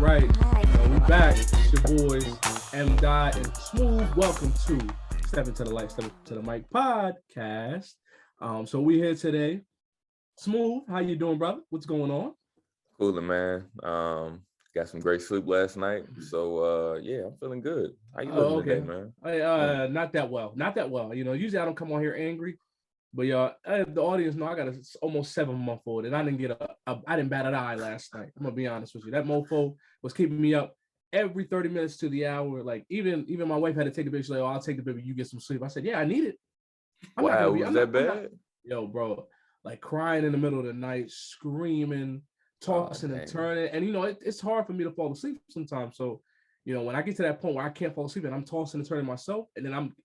right, we back. It's your boys, M. Dot and Smooth. Welcome to Step Into the Light, Step Into the Mic podcast. So we here today. Smooth, how you doing, brother? What's going on? Cooling, man. Got some great sleep last night. So yeah, I'm feeling good. How you living today, man? Not that well. Not that well. Usually I don't come on here angry. But the audience know I got a almost 7-month-old, and I didn't get I didn't bat an eye last night. I'm gonna be honest with you. That mofo was keeping me up every 30 minutes to the hour. Like even my wife had to take the baby. She's like, "Oh, I'll take the baby. You get some sleep." I said, "Yeah, I need it." Wow, was that bad? Yo, bro, like crying in the middle of the night, screaming, tossing and turning, and it's hard for me to fall asleep sometimes. So, when I get to that point where I can't fall asleep and I'm tossing and turning myself, and then I'm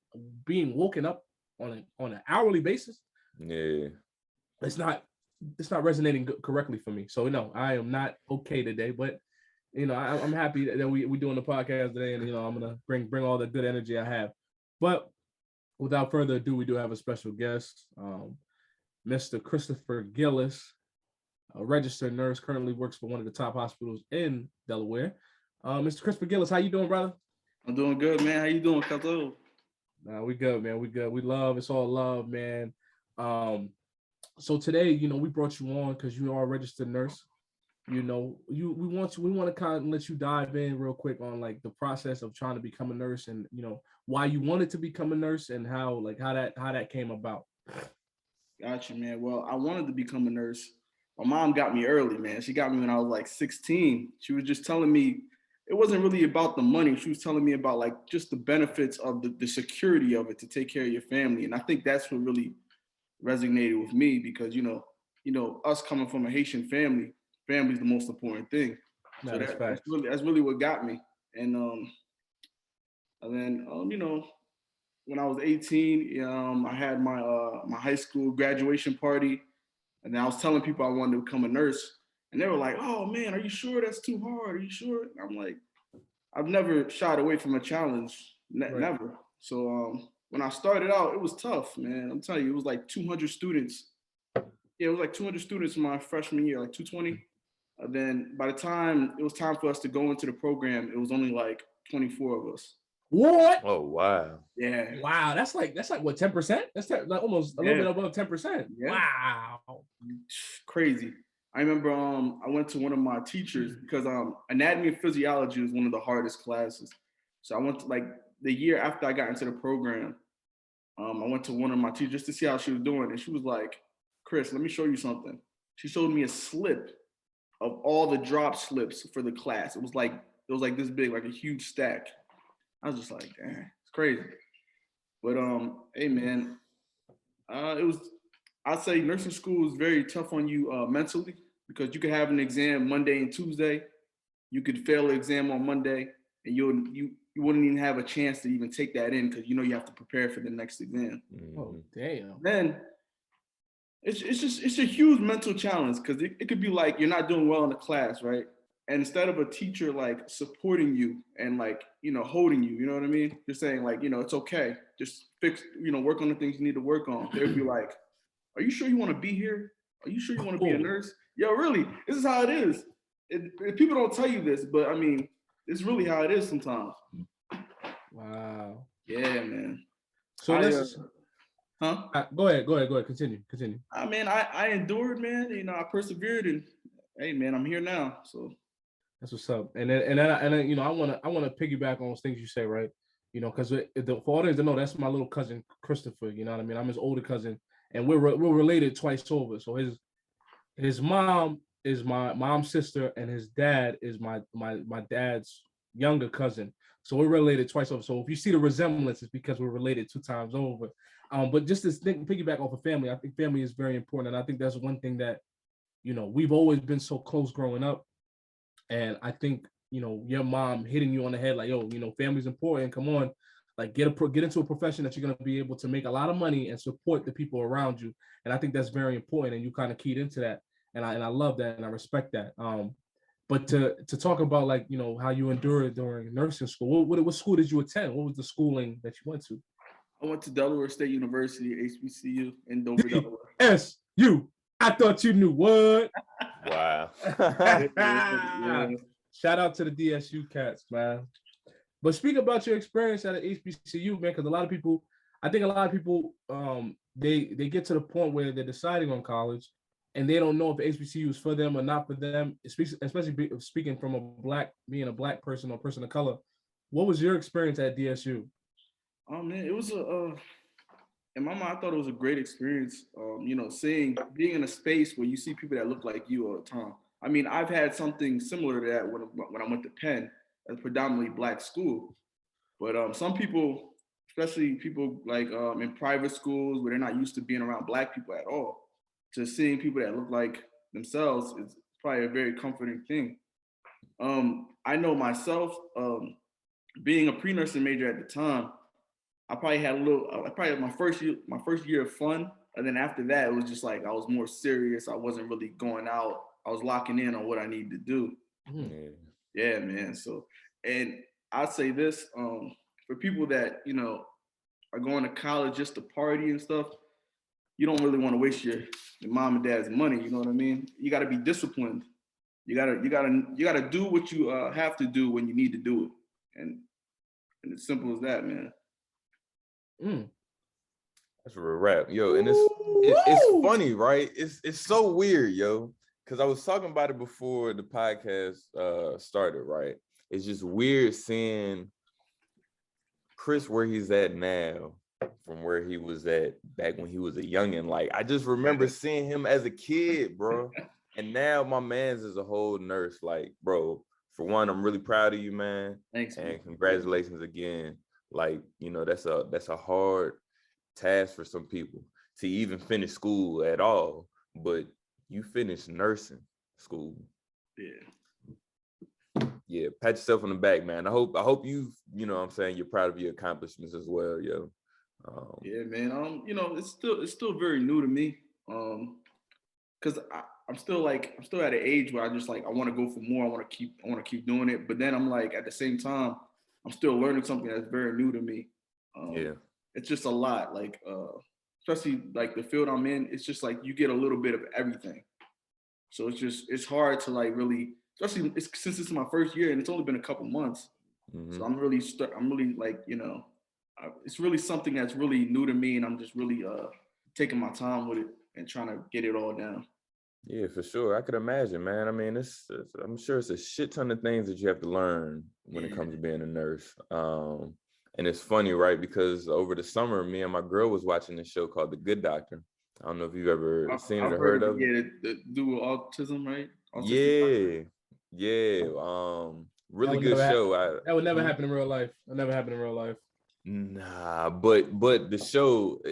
being woken up on an hourly basis, it's not resonating correctly for me. So no, I am not okay today, but I'm happy that we doing the podcast today, and I'm gonna bring all the good energy I have. But without further ado, we do have a special guest, Mr. Christopher Giles, a registered nurse, currently works for one of the top hospitals in Delaware. Mr. Christopher Giles, how you doing, brother? I'm doing good, man. How you doing, Kato? We good, man. We good. We love. It's all love, man. So today, we brought you on because you are a registered nurse. We want to kind of let you dive in real quick on like the process of trying to become a nurse, and why you wanted to become a nurse, and how that came about. Gotcha, man. Well, I wanted to become a nurse. My mom got me early, man. She got me when I was like 16. She was just telling me it wasn't really about the money. She was telling me about like just the benefits of the security of it to take care of your family. And I think that's what really resonated with me because, us coming from a Haitian family is the most important thing. No, so that's really what got me. And then, when I was 18, I had my high school graduation party. And then I was telling people I wanted to become a nurse. And they were like, "Oh man, are you sure that's too hard? Are you sure?" And I'm like, I've never shied away from a challenge, never. So when I started out, it was tough, man. I'm telling you, it was like 200 students. Yeah, it was like 200 students in my freshman year, like 220. And then by the time it was time for us to go into the program, it was only like 24 of us. What? Oh wow! Yeah. Wow, that's like what, 10%? That's like almost a little bit above 10%. Yeah. Wow. Crazy. I remember I went to one of my teachers because anatomy and physiology was one of the hardest classes. So I went to like the year after I got into the program, I went to one of my teachers just to see how she was doing. And she was like, "Chris, let me show you something." She showed me a slip of all the drop slips for the class. It was like this big, like a huge stack. I was just like, "Damn, it's crazy." But hey man, I'd say nursing school is very tough on you mentally because you could have an exam Monday and Tuesday. You could fail an exam on Monday, and you wouldn't even have a chance to even take that in because you have to prepare for the next exam. Oh damn! Then it's a huge mental challenge because it could be like you're not doing well in the class, right? And instead of a teacher like supporting you and like holding you, you know what I mean? You're saying like it's okay, just fix work on the things you need to work on. They'd be like, "Are you sure you want to be here? Are you sure you want to be a nurse?" Yo, really, this is how it is. People don't tell you this, but I mean, it's really how it is sometimes. Wow. Yeah, man. So go ahead. Continue. I mean, I endured, man. I persevered, and hey, man, I'm here now. So that's what's up. And then I want to piggyback on those things you say, right? Because for audience to know, that's my little cousin Christopher. You know what I mean? I'm his older cousin, and we're related twice over. So his mom is my mom's sister, and his dad is my dad's younger cousin. So we're related twice over. So if you see the resemblance, it's because we're related 2 times over. But just this thing, piggyback off of family, I think family is very important, and I think that's one thing that we've always been so close growing up. And I think your mom hitting you on the head like, "Yo, family's important. Come on, like get into a profession that you're gonna be able to make a lot of money and support the people around you." And I think that's very important. And you kind of keyed into that, and I love that and I respect that. But to talk about like how you endured during nursing school, what school did you attend? What was the schooling that you went to? I went to Delaware State University, HBCU in Dover, Delaware. SU. I thought you knew what. Wow. Yeah. Shout out to the DSU cats, man. But speak about your experience at HBCU, man, because I think a lot of people, they get to the point where they're deciding on college, and they don't know if HBCU is for them or not for them. Especially speaking from being a black person or person of color. What was your experience at DSU? Man, it was in my mind, I thought it was a great experience. Being in a space where you see people that look like you all the time. I mean, I've had something similar to that when I went to Penn, a predominantly black school. But some people, especially people like in private schools where they're not used to being around black people at all, just seeing people that look like themselves is probably a very comforting thing. I know myself, being a pre-nursing major at the time, I probably had my first year of fun, and then after that, it was just like I was more serious. I wasn't really going out. I was locking in on what I needed to do. Mm. Yeah, man. So, and I'd say this, for people that are going to college just to party and stuff, you don't really want to waste your mom and dad's money. You know what I mean? You got to be disciplined. You gotta do what you have to do when you need to do it, and it's simple as that, man. That's a wrap, yo. And it's funny, right? It's so weird, yo, because I was talking about it before the podcast started, right? It's just weird seeing Chris where he's at now from where he was at back when he was a youngin'. Like, I just remember seeing him as a kid, bro. And now my man's is a whole nurse. Like, bro, for one, I'm really proud of you, man. Thanks, and man. Congratulations again. Like, that's a hard task for some people to even finish school at all. But you finished nursing school. Yeah, pat yourself on the back, man. I hope you know what I'm saying, you're proud of your accomplishments as well, yo. Yeah, man. It's still very new to me. Because I'm still at an age where I just like I want to go for more. I want to keep doing it. But then I'm like at the same time, I'm still learning something that's very new to me. It's just a lot. Like especially like the field I'm in, it's just like you get a little bit of everything. So it's hard to like really, especially since it's my first year and it's only been a couple months. Mm-hmm. So I'm really like it's really something that's really new to me, and I'm just really taking my time with it and trying to get it all down. Yeah, for sure. I could imagine, man. I mean, I'm sure it's a shit ton of things that you have to learn when it comes to being a nurse. And it's funny, right? Because over the summer, me and my girl was watching this show called The Good Doctor. I don't know if you've ever seen it or heard of it. Yeah, the dual autism, right? Autism really good show. That would never happen in real life. It never happened in real life. Nah, but the show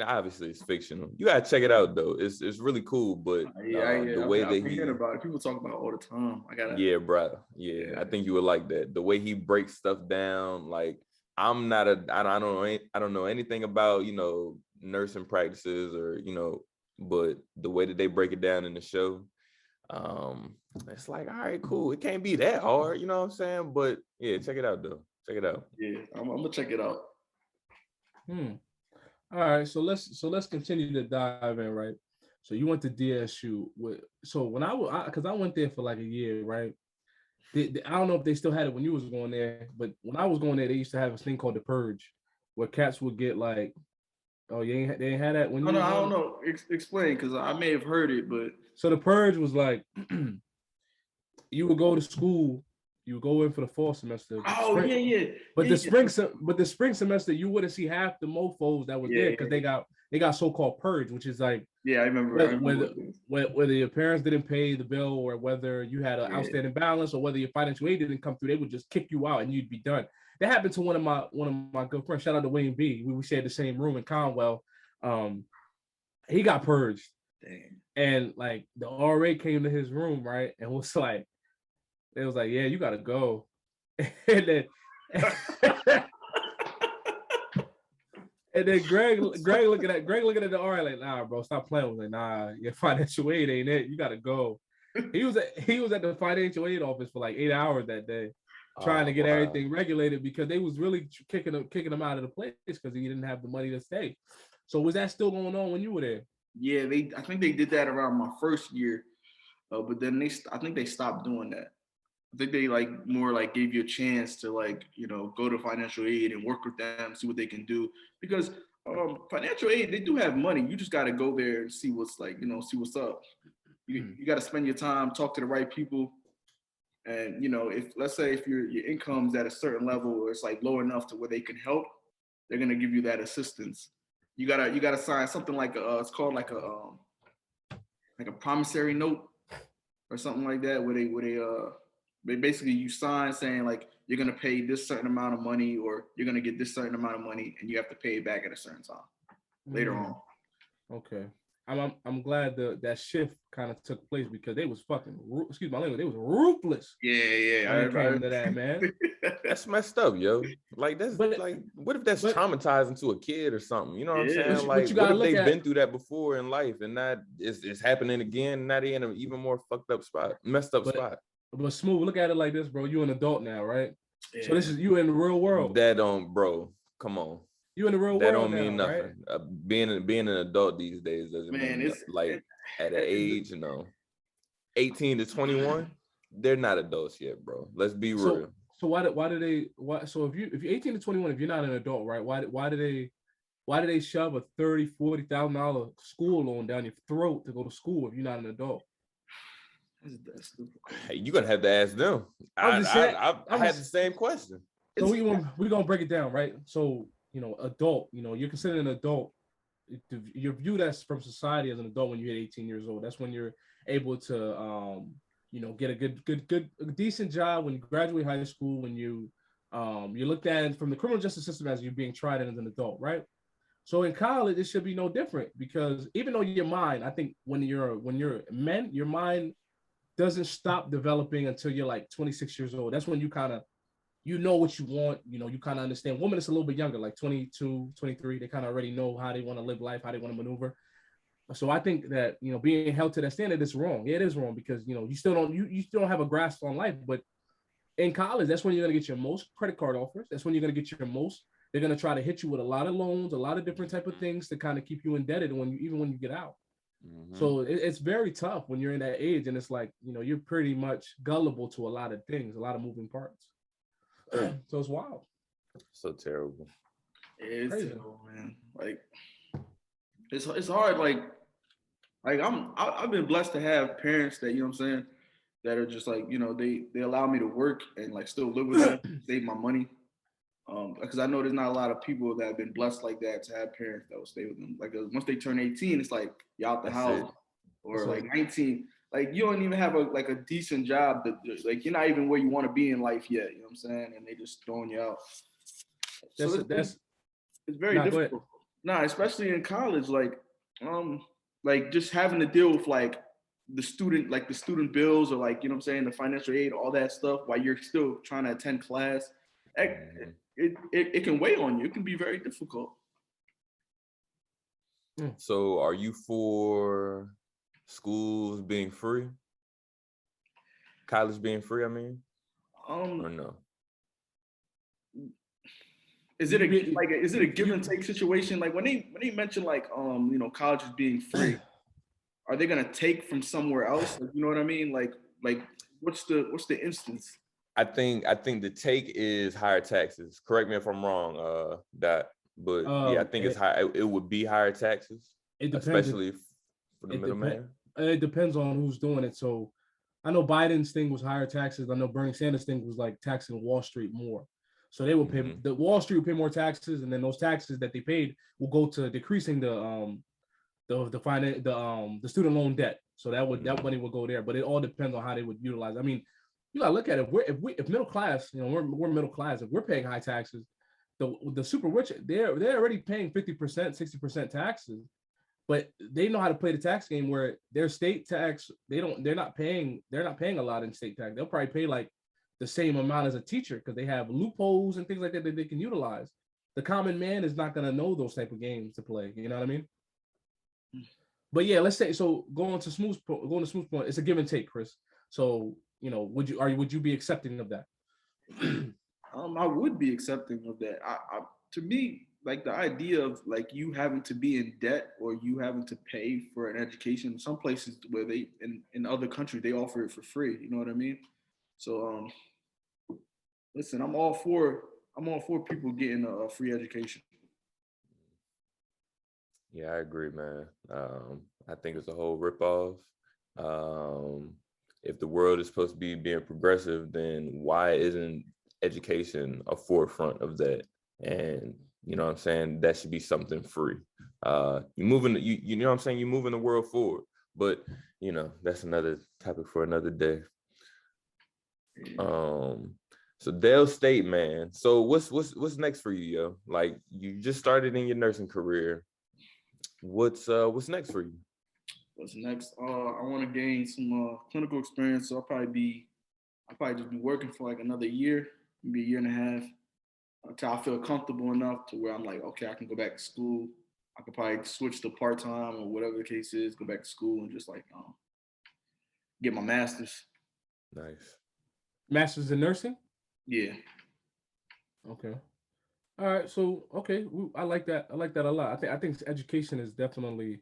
obviously it's fictional. You gotta check it out though. It's really cool. But the way that he about it, people talk about it all the time. Yeah, bro. Yeah, I think you would like that. The way he breaks stuff down. Like, I don't know anything about nursing practices or but the way that they break it down in the show, it's like, all right, cool. It can't be that hard, you know what I'm saying? But yeah, check it out though. Check it out. Yeah, I'm gonna check it out. All right, so let's continue to dive in, right? So you went to DSU. So when because I went there for like a year, right? I don't know if they still had it when you was going there, but when I was going there, they used to have this thing called the purge, where cats would get like, oh, they ain't had that when you. No, I don't know. Explain, because I may have heard it, but so the purge was like, you would go to school. You would go in for the fall semester. But the spring semester, you wouldn't see half the mofos that was there because they got so-called purge, which is like, I remember whether your parents didn't pay the bill or whether you had an outstanding balance or whether your financial aid didn't come through, they would just kick you out and you'd be done. That happened to one of my good friends. Shout out to Wayne B. We shared the same room in Conwell. He got purged. Dang. And like the RA came to his room, right, and was like, it was like, yeah, you gotta go. And then Greg looking at the RA like, nah, bro, stop playing. I was like, nah, your financial aid ain't it. You gotta go. He was at the financial aid office for like 8 hours that day, trying to get everything regulated because they was really kicking him out of the place because he didn't have the money to stay. So was that still going on when you were there? Yeah, I think they did that around my first year, but then I think they stopped doing that. I think they like more like gave you a chance to like, you know, go to financial aid and work with them, see what they can do. Because financial aid, they do have money. You just got to go there and see what's like, you know, see what's up. You got to spend your time, talk to the right people. And, you know, if let's say if your income's at a certain level or it's like low enough to where they can help, they're going to give you that assistance. You gotta sign something like it's called like a promissory note or something like that, where they basically you sign saying like you're gonna pay this certain amount of money or you're gonna get this certain amount of money and you have to pay it back at a certain time later on. Okay. I'm glad that shift kind of took place because they was fucking excuse my language, they was ruthless. Yeah. When it came to that, man. That's messed up, yo. Like that's like, what if that's traumatizing to a kid or something? You know what I'm saying? Like, what if they've been through that before in life and that it's happening again? Now they in an even more fucked up spot, messed up spot. But Smooth, look at it like this, bro. You an adult now, right? Yeah. So this is you in the real world. That don't, bro. Come on. You in the real world. That don't mean now, nothing. Right? Being an adult these days doesn't mean like at an age, 18 to 21, they're not adults yet, bro. Let's be real. So why do they? So if you're 18 to 21, if you're not an adult, right? Why do they shove a $30,000-$40,000 school loan down your throat to go to school if you're not an adult? Hey, you're gonna have to ask them. I had the same question. So we're gonna break it down, right? So adult, you're considered an adult. You're viewed as from society as an adult when you hit 18 years old. That's when you're able to get a decent job, when you graduate high school, when you're looked at from the criminal justice system as you being tried as an adult, right? So in college, it should be no different because even though your mind, I think when you're men, your mind doesn't stop developing until you're like 26 years old. That's when you kind of, what you want, you kind of understand. Women, it's a little bit younger, like 22, 23. They kind of already know how they want to live life, how they want to maneuver. So I think that, being held to that standard is wrong. Yeah, it is wrong because, you still don't have a grasp on life. But in college, that's when you're going to get your most credit card offers. That's when you're going to get your most. They're going to try to hit you with a lot of loans, a lot of different type of things to kind of keep you indebted even when you get out. Mm-hmm. So it's very tough when you're in that age. And it's like, you're pretty much gullible to a lot of things, a lot of moving parts. So it's wild. So terrible. It's terrible, man. Like it's hard. Like I've been blessed to have parents that, you know what I'm saying, that are just like, they allow me to work and like still live with them, save my money. Because I know there's not a lot of people that have been blessed like that to have parents that will stay with them. Like once they turn 18, it's like you're out the house. Or like 19, like you don't even have a decent job that like you're not even where you want to be in life yet. You know what I'm saying? And they just throwing you out. It's very difficult. Nah, especially in college, like just having to deal with like the student bills or like, you know what I'm saying, the financial aid, all that stuff while you're still trying to attend class. It can weigh on you. It can be very difficult. So are you for schools being free? College being free, I mean? Or no? Is it a give and take situation? Like when they mention like colleges being free, are they gonna take from somewhere else? Like, you know what I mean? Like what's the instance? I think the take is higher taxes. Correct me if I'm wrong, Dot. But I think it's high. It would be higher taxes. It depends, especially for the middleman. It depends on who's doing it. So I know Biden's thing was higher taxes. I know Bernie Sanders' thing was like taxing Wall Street more. So they will pay the Wall Street will pay more taxes, and then those taxes that they paid will go to decreasing the student loan debt. So that money will go there. But it all depends on how they would utilize it. I mean, you gotta look at it. If middle class, we're middle class. If we're paying high taxes, the super rich, they're already paying 50%, 60% taxes, but they know how to play the tax game where their state tax, they're not paying a lot in state tax. They'll probably pay like the same amount as a teacher because they have loopholes and things like that they can utilize. The common man is not gonna know those type of games to play. You know what I mean? But yeah, let's say so. Going to Smooth's point, it's a give and take, Chris. So would you be accepting of that? I would be accepting of that. To me, like the idea of like you having to be in debt or you having to pay for an education. Some places where in other countries they offer it for free. You know what I mean? So listen, I'm all for people getting a free education. Yeah, I agree, man. I think it's a whole ripoff. If the world is supposed to be being progressive, then why isn't education a forefront of that? And you know what I'm saying? That should be something free. You know what I'm saying? You're moving the world forward. But you know, that's another topic for another day. So Dale State, man. So what's next for you, yo? Like you just started in your nursing career. What's next for you? What's next? I want to gain some clinical experience. So I'll probably just be working for like another year, maybe a year and a half, until I feel comfortable enough to where I'm like, okay, I can go back to school. I could probably switch to part time or whatever the case is, go back to school and just like get my master's. Nice. Master's in nursing? Yeah. Okay. All right. So okay, I like that. I like that a lot. I think education is definitely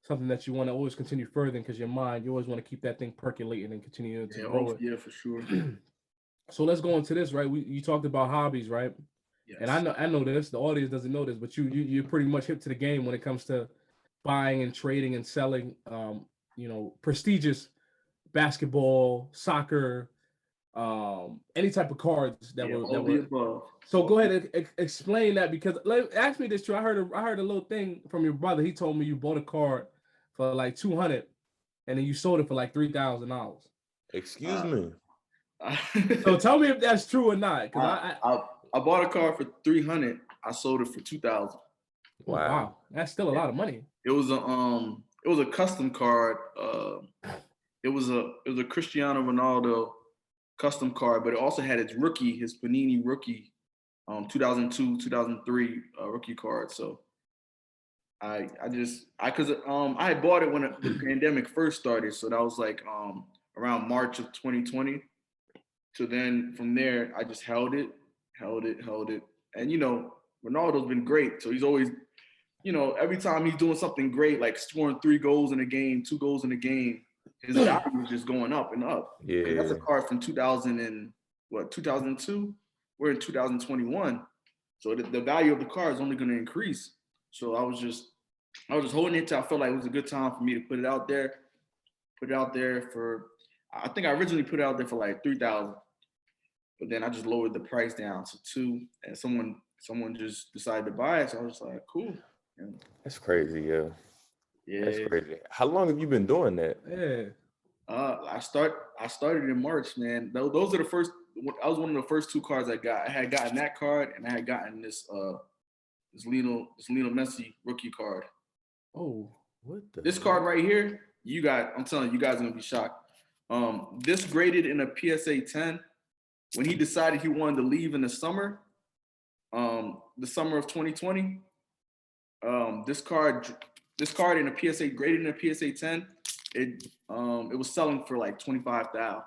something that you want to always continue furthering because your mind, you always want to keep that thing percolating and continue to grow it. Yeah, for sure. So let's go into this, right? You talked about hobbies, right? Yes. And I know this. The audience doesn't know this, but you're pretty much hip to the game when it comes to buying and trading and selling. Prestigious basketball, soccer, any type of cards that were. Above. So go ahead and explain that because ask me this too. I heard a little thing from your brother. He told me you bought a card for like 200, and then you sold it for like $3,000. Excuse me. So tell me if that's true or not. Because I bought a car for 300. I sold it for 2,000. Wow, that's still a lot of money. It was a custom card. It was a Cristiano Ronaldo custom card, but it also had his Panini rookie, 2002, 2003 rookie card. So I had bought it when the pandemic first started. So that was like around March of 2020. So then from there, I just held it. And, Ronaldo's been great. So he's always, every time he's doing something great, like scoring 3 goals in a game, 2 goals in a game, his value is just going up and up. Yeah. That's a card from 2002? We're in 2021. So the value of the card is only going to increase. So I was just holding it till I felt like it was a good time for me to put it out there. I think I originally put it out there for like 3,000. But then I just lowered the price down to 2, and someone just decided to buy it. So I was like, cool. And that's crazy, yeah. Yeah. That's crazy. How long have you been doing that? Yeah. I started in March, man. Those are the first. I was one of the first 2 cards I got. I had gotten that card, and I had gotten this Lionel Messi rookie card. Oh, this card right here, I'm telling you, you guys are gonna be shocked. This graded in a PSA 10. When he decided he wanted to leave in the summer of 2020, this card in a PSA graded in a PSA 10, it was selling for like 25,000.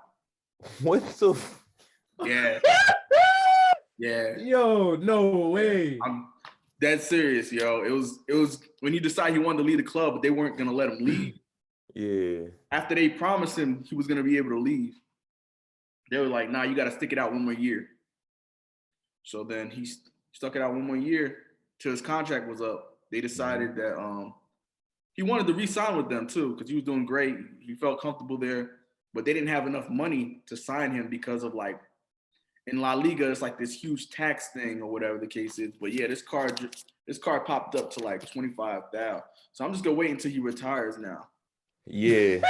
What the? Yeah. Yeah. Yo, no way. I'm dead serious, yo. It was when he decided he wanted to leave the club, but they weren't gonna let him leave. Yeah. After they promised him he was gonna be able to leave, they were like, nah, you gotta stick it out 1 more year. So then he stuck it out 1 more year till his contract was up. They decided that he wanted to re-sign with them too, because he was doing great. He felt comfortable there, but they didn't have enough money to sign him because of like in La Liga, it's like this huge tax thing or whatever the case is. But yeah, this card popped up to like 25,000. So I'm just gonna wait until he retires now. Yeah.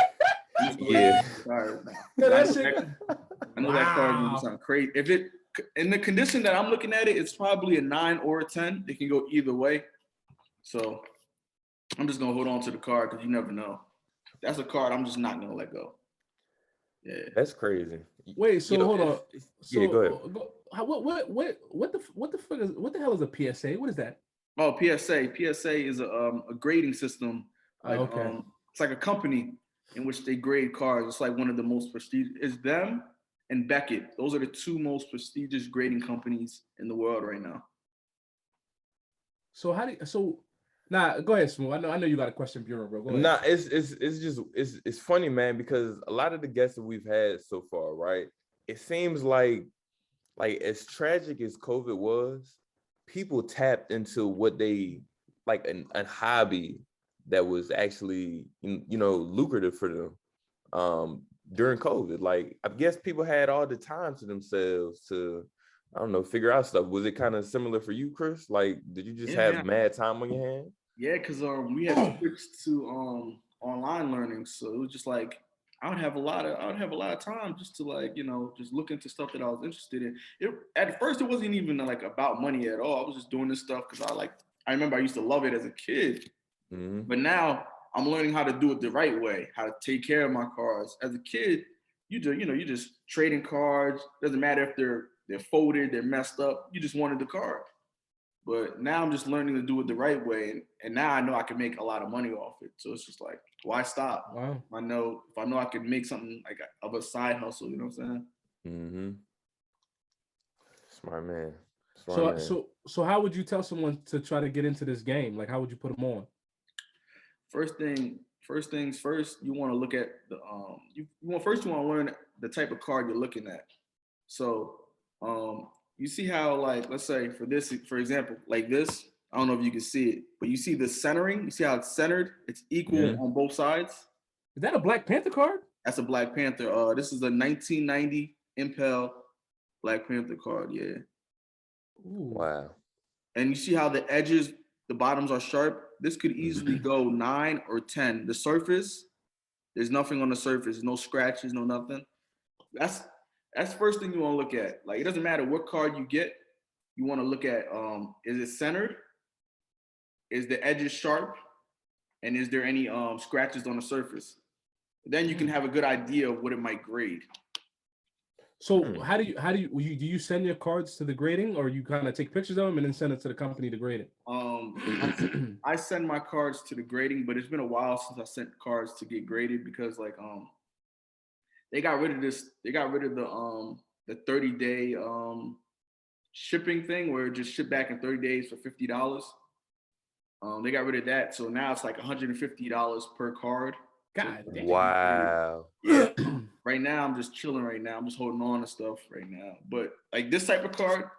Yeah. I know that card is gonna sound crazy. If it in the condition that I'm looking at it, it's probably a 9 or a 10. It can go either way. So I'm just gonna hold on to the card because you never know. That's a card I'm just not gonna let go. Yeah, that's crazy. Wait, so hold on. So, yeah, go ahead. What the hell is a PSA? What is that? Oh, PSA. PSA is a grading system. Like, okay. It's like a company in which they grade cars. It's like one of the most prestigious. It's them and Beckett. Those are the 2 most prestigious grading companies in the world right now. So go ahead, Smooth. I know you got a question, Bureau, bro. Go ahead. It's funny, man, because a lot of the guests that we've had so far, right? it seems like as tragic as COVID was, people tapped into what they like a hobby that was actually lucrative for them during COVID. Like I guess people had all the time to themselves to, I don't know, figure out stuff. Was it kind of similar for you, Chris? Like, did you just have mad time on your hand? Yeah, because we had switched to online learning, so it was just like I would have a lot of time just to like just look into stuff that I was interested in. At first it wasn't even like about money at all. I was just doing this stuff because I remember I used to love it as a kid, but now I'm learning how to do it the right way, how to take care of my cards. As a kid, you just trading cards. Doesn't matter if they're folded, they're messed up. You just wanted the card. But now I'm just learning to do it the right way, and now I know I can make a lot of money off it. So it's just like, why stop? Wow. If I know I can make something like of a side hustle, you know what I'm saying? Smart man. So how would you tell someone to try to get into this game? Like, how would you put them on? First things first. You want to look at the you want to learn the type of card you're looking at. So you see how, like, let's say for example, like this, I don't know if you can see it, but you see the centering, you see how it's centered, it's equal on both sides. Is that a Black Panther card? That's a Black Panther. This is a 1990 Impel Black Panther card, yeah. Ooh. Wow. And you see how the edges, the bottoms are sharp? This could easily go 9 or 10. The surface, there's nothing on the surface, no scratches, no nothing. That's the first thing you want to look at. Like, it doesn't matter what card you get. You want to look at, is it centered? Is the edges sharp? And is there any scratches on the surface? Then you can have a good idea of what it might grade. So how do you send your cards to the grading, or you kind of take pictures of them and then send it to the company to grade it? I send my cards to the grading, but it's been a while since I sent cards to get graded because like they got rid of the 30-day shipping thing where it just shipped back in 30 days for $50. They got rid of that, so now it's like $150 per card. God damn. Wow. Yeah. Right now I'm just chilling right now. I'm just holding on to stuff right now. But like this type of card,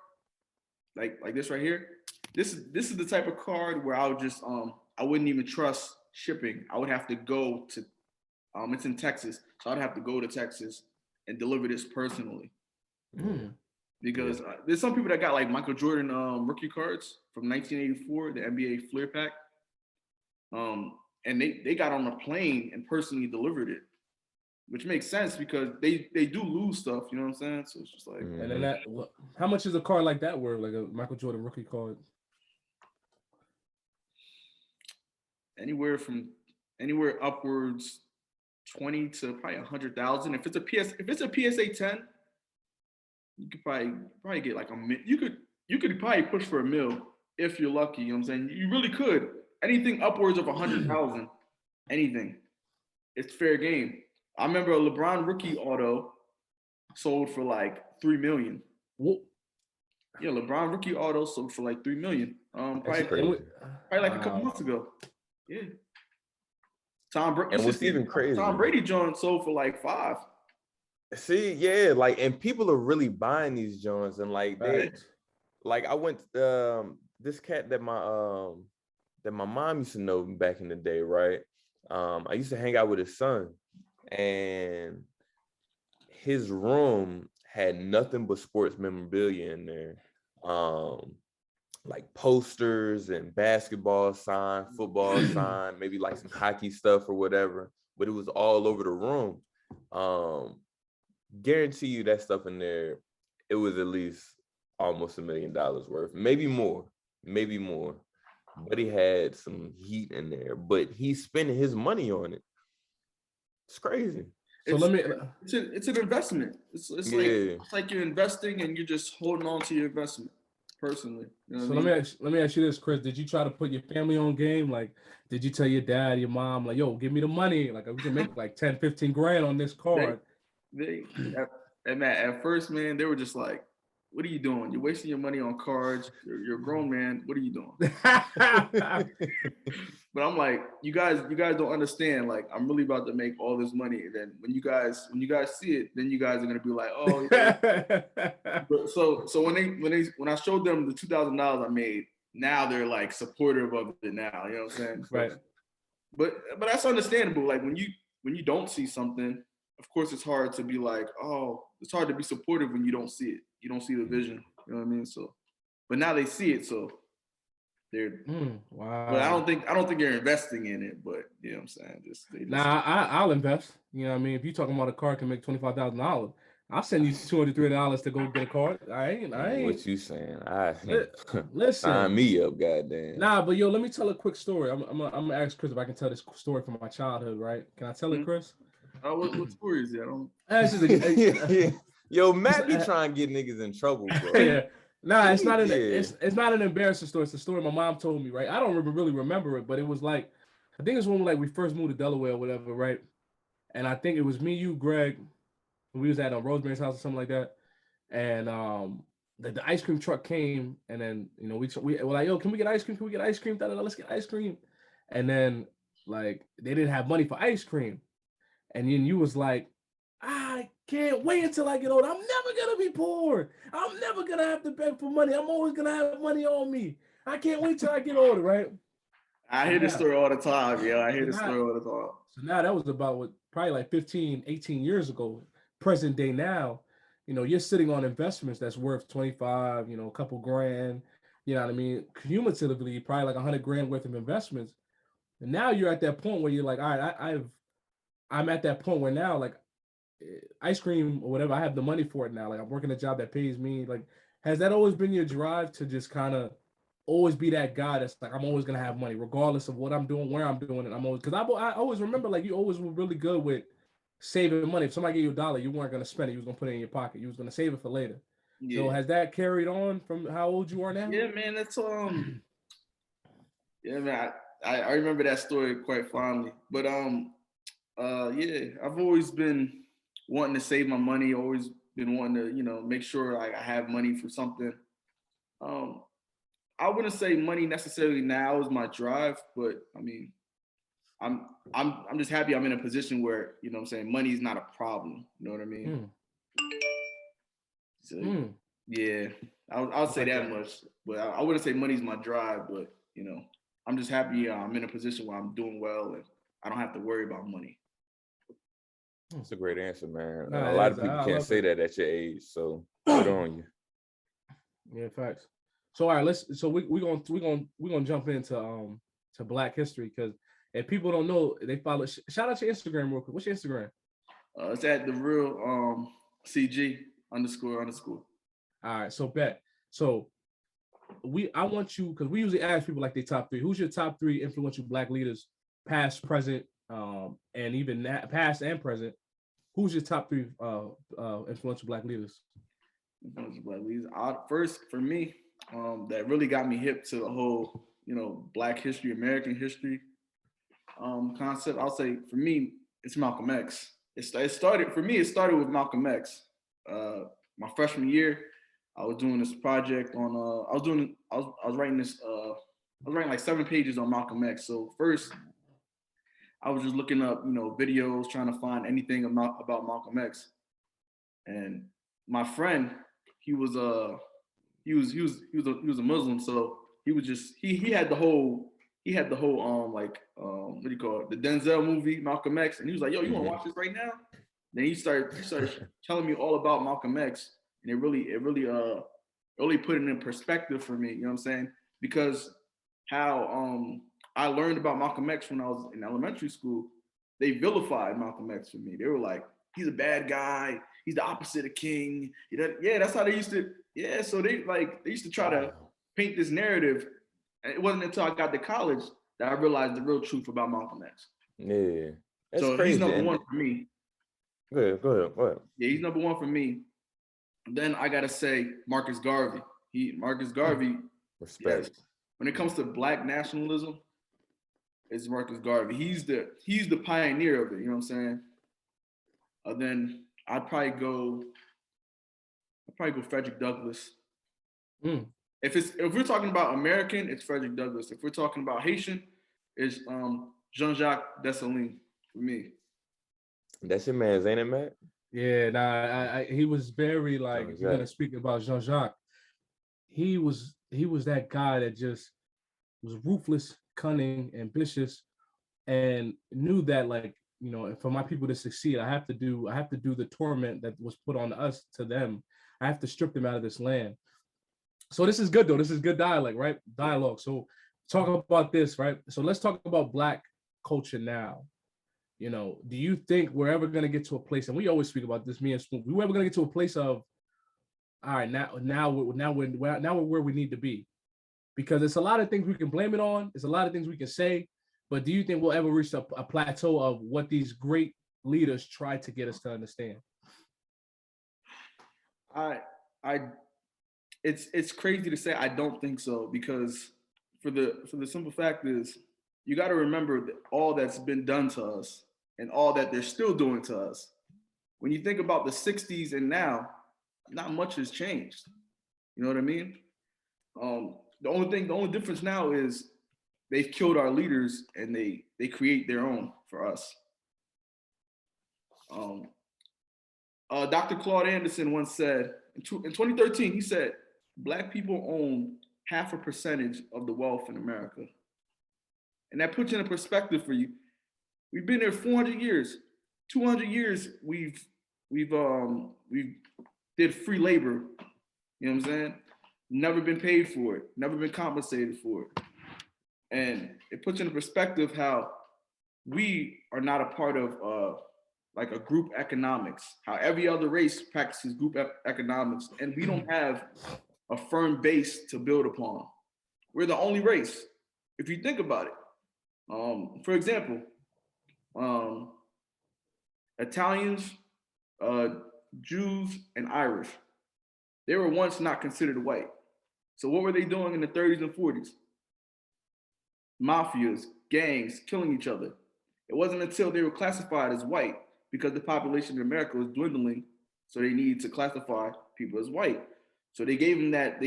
like this right here, this is the type of card where I would just I wouldn't even trust shipping. I would have to go to it's in Texas, so I'd have to go to Texas and deliver this personally. Because there's some people that got like Michael Jordan rookie cards from 1984, the NBA Fleer Pack. And they got on a plane and personally delivered it, which makes sense because they do lose stuff, you know what I'm saying? So it's just like, and then how much is a card like that worth, like a Michael Jordan rookie card? Anywhere upwards 20 to probably 100,000. If it's a PSA 10, you could probably get like you could probably push for $1 million if you're lucky, you know what I'm saying? You really could. Anything upwards of 100,000, anything, it's fair game. I remember a LeBron rookie auto sold for like $3 million. Whoa. Yeah, LeBron rookie auto sold for like $3 million. Probably like a couple months ago. Yeah. And what's even crazy, Tom Brady joint sold for like $5 million. See, yeah, like, and people are really buying these joints, and like I went this cat that my mom used to know back in the day, right? I used to hang out with his son, and his room had nothing but sports memorabilia in there. Like posters and basketball sign, football sign, maybe like some hockey stuff or whatever, but it was all over the room. Guarantee you that stuff in there, it was at least almost $1 million worth, maybe more. But he had some heat in there, but he's spending his money on it. It's crazy. So it's an investment. It's like you're investing and you're just holding on to your investment personally. You know so let me ask you this, Chris. Did you try to put your family on game? Like, did you tell your dad, your mom, like, yo, give me the money? Like, we can make like 10, 15 grand on this card. At first, man, they were just like, what are you doing? You're wasting your money on cards. You're a grown man. What are you doing? But I'm like, you guys don't understand. Like, I'm really about to make all this money. And then when you guys see it, then you guys are gonna be like, oh yeah. But so when I showed them the $2,000 I made, now they're like supportive of it now. You know what I'm saying? So, Right. But that's understandable. Like when you don't see something, of course it's hard to be like, oh, it's hard to be supportive when you don't see it. You don't see the vision. You know what I mean? So, but now they see it, so they're. Wow. But I don't think you're investing in it. But you know what I'm saying? Nah, I'll invest. You know what I mean? If you're talking about a car can make $25,000, I'll send you $200-300 to go get a car. I ain't. What you saying? Listen. Sign me up, goddamn. Nah, but yo, let me tell a quick story. I'm gonna ask Chris if I can tell this story from my childhood. Right? Can I tell it, Chris? What story is that? Yo, Matt be trying to get niggas in trouble, bro. Yeah. Nah, it's not an embarrassing story. It's a story my mom told me, right? I don't really remember it, but it was like, I think it's when we first moved to Delaware or whatever, right? And I think it was me, you, Greg, we was at Rosemary's house or something like that. And the ice cream truck came, and then we were like, yo, can we get ice cream? Can we get ice cream? Let's get ice cream. And then like they didn't have money for ice cream. And then you was like, I can't wait until I get older. I'm never gonna be poor. I'm never gonna have to beg for money. I'm always gonna have money on me. I can't wait till I get older, right? I hear this story all the time, yo. I hear this story all the time. So now that was about probably like 15, 18 years ago. Present day now, you're sitting on investments that's worth 25, a couple grand, you know what I mean? Cumulatively, probably like 100 grand worth of investments. And now you're at that point where you're like, all right, I'm at that point where now, like, ice cream or whatever, I have the money for it now. Like, I'm working a job that pays me. Like, has that always been your drive to just kind of always be that guy that's like, I'm always gonna have money regardless of what I'm doing, where I'm doing it? I'm always, because I always remember, like, you always were really good with saving money. If somebody gave you $1, you weren't gonna spend it. You was gonna put it in your pocket. You was gonna save it for later. Yeah. So has that carried on from how old you are now? Yeah, man. That's yeah, man. I remember that story quite fondly. But yeah, I've always been wanting to save my money. Always been wanting to make sure like I have money for something. I wouldn't say money necessarily now is my drive, but I mean, I'm just happy I'm in a position where what I'm saying, money is not a problem. You know what I mean? So, yeah, I'll say that much, but I wouldn't say money's my drive. But I'm just happy I'm in a position where I'm doing well and I don't have to worry about money. That's a great answer, man. A lot of people can't say that at your age, so good on you. Yeah, facts. So all right, we're gonna jump into to Black history, because if people don't know, they follow. Shout out your Instagram real quick. What's your Instagram? It's at the real CG __. All right, so bet. So I want you, because we usually ask people like their top 3. Who's your top 3 influential Black leaders, past, present, and even past and present? Who's your top 3 influential Black leaders? Influential Black leaders. First, for me, that really got me hip to the whole Black history, American history concept. I'll say for me, it's Malcolm X. It started with Malcolm X. My freshman year, I was doing this project on. I was writing this. I was writing like 7 pages on Malcolm X. So first, I was just looking up, videos, trying to find anything about Malcolm X. And my friend, he was a Muslim, so he was just he had the whole what do you call it, the Denzel movie Malcolm X, and he was like, yo, you want to watch this right now? Then he started telling me all about Malcolm X, and it really put it in perspective for me. You know what I'm saying? Because how I learned about Malcolm X when I was in elementary school, they vilified Malcolm X for me. They were like, he's a bad guy. He's the opposite of King. Yeah, that's how they used to. Yeah, so they used to try to paint this narrative. And it wasn't until I got to college that I realized the real truth about Malcolm X. Yeah, that's so crazy. He's number 1 for me. Go ahead. Yeah, he's number 1 for me. Then I gotta say Marcus Garvey. Marcus Garvey. Respect. Yes, when it comes to Black nationalism, it's Marcus Garvey. He's the pioneer of it. You know what I'm saying? Then I'd probably probably go Frederick Douglass. Mm. If we're talking about American, it's Frederick Douglass. If we're talking about Haitian, it's Jean-Jacques Dessalines for me. That's your man's, ain't it, Matt? Yeah, nah, he was very like, if you're gonna speak about Jean-Jacques, he was that guy that just was ruthless, cunning, ambitious, and knew that, like, you know, for my people to succeed, I have to do the torment that was put on us to them. I have to strip them out of this land. So this is good though. This is good dialogue, right? Dialogue. So talk about this, right? So let's talk about Black culture now. You know, do you think we're ever gonna get to a place, and we always speak about this, me and Snoop, we're ever gonna get to a place of, all right, now we're where we need to be? Because it's a lot of things we can blame it on. It's a lot of things we can say, but do you think we'll ever reach a plateau of what these great leaders tried to get us to understand? It's crazy to say I don't think so, because for the simple fact is, you got to remember that all that's been done to us and all that they're still doing to us. When you think about the 60s and now, not much has changed. You know what I mean? The only difference now is they've killed our leaders and they create their own for us. Dr. Claude Anderson once said in 2013, he said, Black people own 0.5% of the wealth in America. And that puts you in a perspective for you. We've been there 400 years, 200 years. We've did free labor. You know what I'm saying? Never been paid for it, never been compensated for it. And it puts in perspective how we are not a part of like a group economics, how every other race practices group economics, and we don't have a firm base to build upon. We're the only race, if you think about it. For example, Italians, Jews, and Irish, they were once not considered white. So what were they doing in the 30s and 40s? Mafias, gangs, killing each other. It wasn't until they were classified as white, because the population in America was dwindling, so they needed to classify people as white. So they gave them that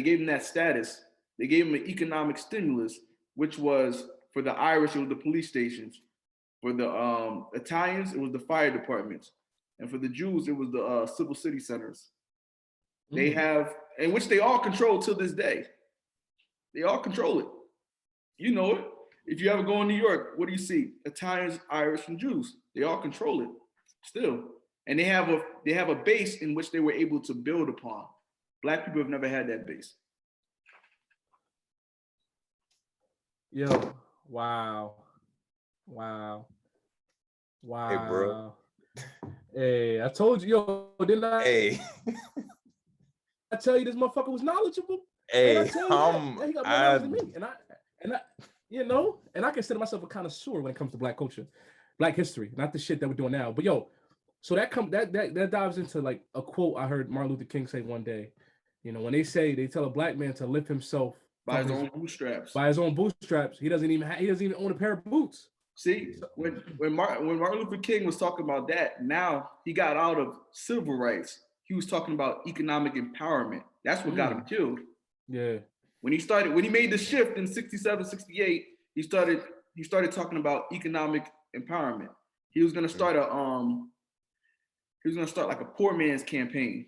status. They gave them an economic stimulus, which was, for the Irish, it was the police stations. For the Italians, it was the fire departments. And for the Jews, it was the civil city centers. They have, and which they all control to this day. They all control it. You know it. If you ever go in New York, what do you see? Italians, Irish, and Jews. They all control it still. And they have a base in which they were able to build upon. Black people have never had that base. Yo, wow. Hey, bro. Hey, I told you, yo, didn't I? Hey. I tell you this motherfucker was knowledgeable. Hey, I tell you that? He got more knowledge than me. And I, you know, and I consider myself a connoisseur when it comes to Black culture, Black history, not the shit that we're doing now. But yo, so that dives into like a quote I heard Martin Luther King say one day. You know, when they tell a Black man to lift himself by his own bootstraps. By his own bootstraps, he doesn't even own a pair of boots. See, when Martin Luther King was talking about that, now he got out of civil rights. He was talking about economic empowerment. That's what got him killed. Yeah. When he made the shift in 67, 68, he started talking about economic empowerment. He was gonna start like a poor man's campaign,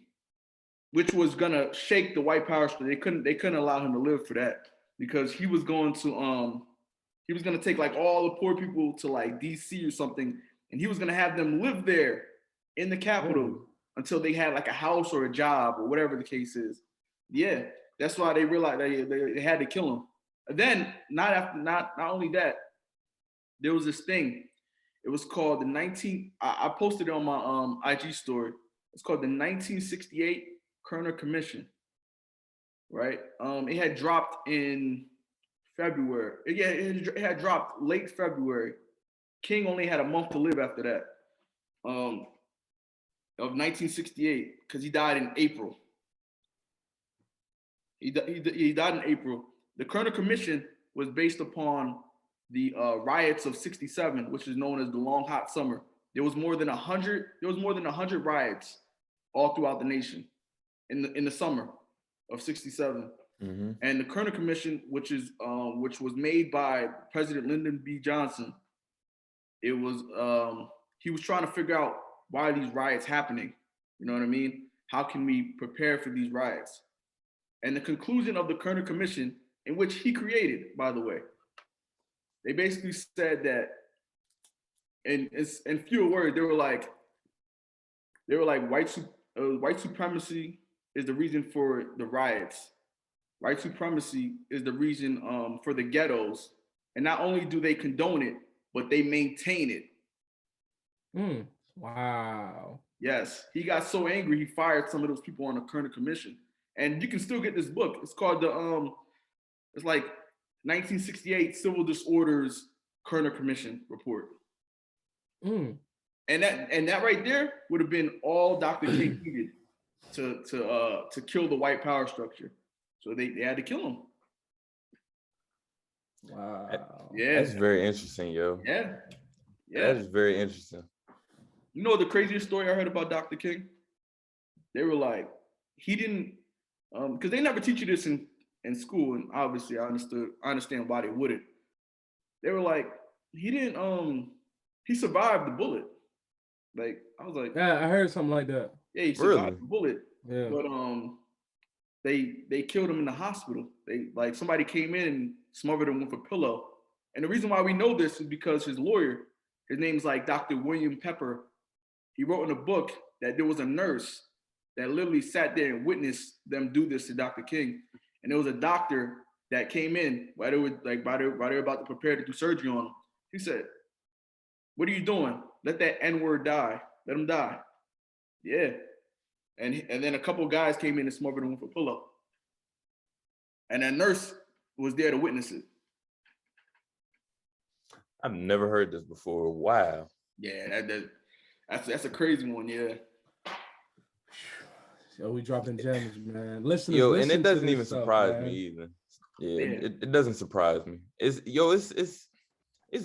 which was gonna shake the white power structure. They couldn't allow him to live for that, because he was going to take like all the poor people to like DC or something, and he was gonna have them live there in the capital until they had like a house or a job or whatever the case is. Yeah, that's why they realized they had to kill him. And then not only that, there was this thing. It was called I posted it on my IG story. It's called the 1968 Kerner Commission. Right? It had dropped in February. It had dropped late February. King only had a month to live after that. Of 1968, because he died in April. He died in April. The Kerner Commission was based upon the riots of '67, which is known as the Long Hot Summer. There was more than 100 riots all throughout the nation, in the summer of '67. And the Kerner Commission, which was made by President Lyndon B. Johnson, it was he was trying to figure out why are these riots happening. You know what I mean? How can we prepare for these riots? And the conclusion of the Kerner Commission, in which he created, by the way, they basically said that, in fewer words, they were like white supremacy is the reason for the riots. White supremacy is the reason for the ghettos. And not only do they condone it, but they maintain it. Wow. Yes, he got so angry he fired some of those people on the Kerner Commission. And you can still get this book. It's called it's like 1968 Civil Disorders Kerner Commission Report. And that right there would have been all Dr. King needed to kill the white power structure. So they had to kill him. Wow. Yeah. That's very interesting, yo. Yeah. That is very interesting. You know the craziest story I heard about Dr. King? They were like, he didn't, because they never teach you this in school, and obviously I understand why they wouldn't. They were like, he survived the bullet. Like, I was like, yeah, I heard something like that. Yeah, he survived the bullet. Yeah. But they killed him in the hospital. Somebody came in and smothered him with a pillow. And the reason why we know this is because his lawyer, his name's like Dr. William Pepper. He wrote in a book that there was a nurse that literally sat there and witnessed them do this to Dr. King. And there was a doctor that came in while they were about to prepare to do surgery on him. He said, "What are you doing? Let that N-word die. Let him die." Yeah. And then a couple of guys came in and smothered him with a pillow. And that nurse was there to witness it. I've never heard this before. Wow. Yeah, that's a crazy one, yeah. So we dropping gems, man. Listen, and it doesn't even surprise me either. Yeah, it doesn't surprise me. It's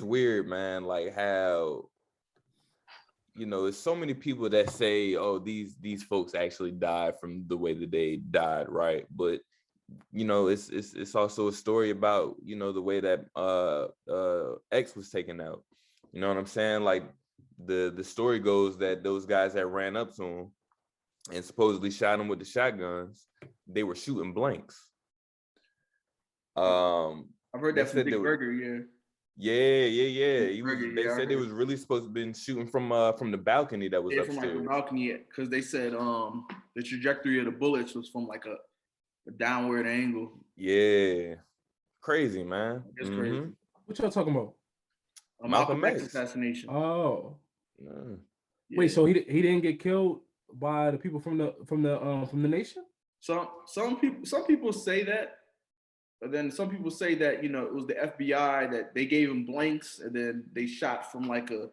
weird, man. Like how, it's so many people that say, oh, these folks actually died from the way that they died, right? But it's also a story about the way that X was taken out. You know what I'm saying? Like the story goes that those guys that ran up to him and supposedly shot him with the shotguns, they were shooting blanks. I've heard that from Dick Berger, yeah. Yeah. They said they was really supposed to have been shooting from the balcony that was upstairs. From like the balcony, because they said the trajectory of the bullets was from like a downward angle. Yeah, crazy, man. It's crazy. What y'all talking about? Malcolm X assassination. Oh, yeah. Wait, so he didn't get killed by the people from the nation? Some people say that. But then some people say that it was the FBI that they gave him blanks and then they shot from like a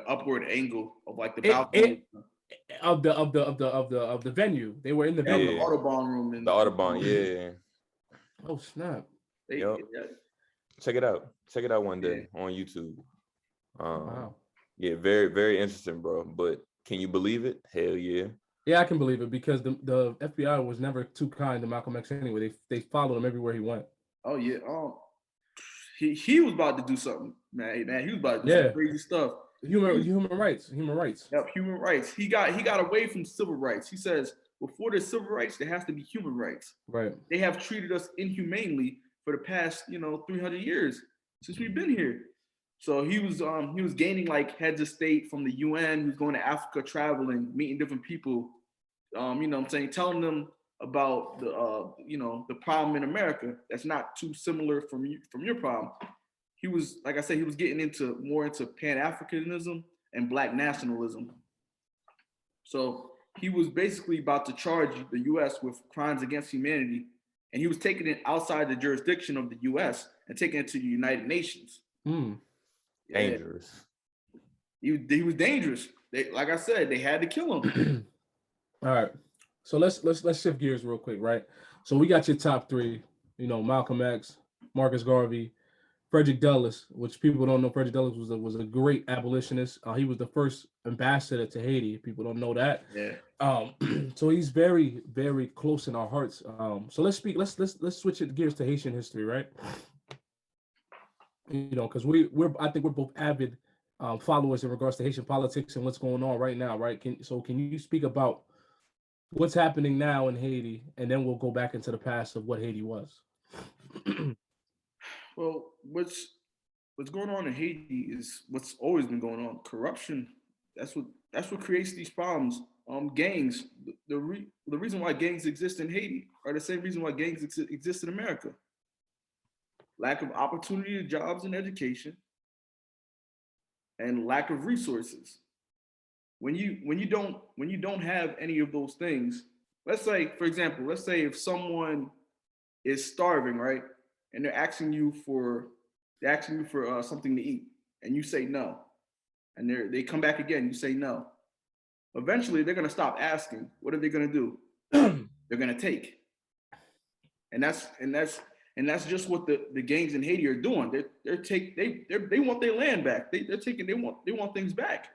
upward angle of like the balcony of the venue. They were in the venue. The Audubon room. The Audubon, yeah. Oh snap! Check it out. Check it out one day on YouTube. Wow. Yeah, very very interesting, bro. But can you believe it? Hell yeah. Yeah, I can believe it because the FBI was never too kind to Malcolm X anyway. They followed him everywhere he went. Oh yeah. He was about to do something, man. He was about to do some crazy stuff. Human rights. Yep, human rights. He got away from civil rights. He says before there's civil rights, there has to be human rights. Right. They have treated us inhumanely for the past 300 years since we've been here. So he was gaining like heads of state from the UN. He was going to Africa, traveling, meeting different people. Telling them about the problem in America that's not too similar from your problem. He was, like I said, he was getting more into Pan-Africanism and Black nationalism. So he was basically about to charge the U.S. with crimes against humanity, and he was taking it outside the jurisdiction of the U.S. and taking it to the United Nations. Dangerous. He was dangerous. Like I said, they had to kill him. All right, so let's shift gears real quick, right? So we got your top three, Malcolm X, Marcus Garvey, Frederick Douglass, which people don't know. Frederick Douglass was a great abolitionist. He was the first ambassador to Haiti. If people don't know that. Yeah. So he's very, very close in our hearts. So let's speak. Let's switch it gears to Haitian history, right? You know, because I think we're both avid followers in regards to Haitian politics and what's going on right now, right? Can you speak about what's happening now in Haiti, and then we'll go back into the past of what Haiti was. Well, what's going on in Haiti is what's always been going on. Corruption. That's what creates these problems. Gangs. The reason why gangs exist in Haiti are the same reason why gangs exist in America. Lack of opportunity, jobs, and education, and lack of resources. When you don't have any of those things, let's say, for example, let's say if someone is starving, right, and they're asking you for something to eat, and you say no, and they come back again, you say no. Eventually, they're gonna stop asking. What are they gonna do? They're gonna take, and that's just what the gangs in Haiti are doing. They want their land back. They want things back,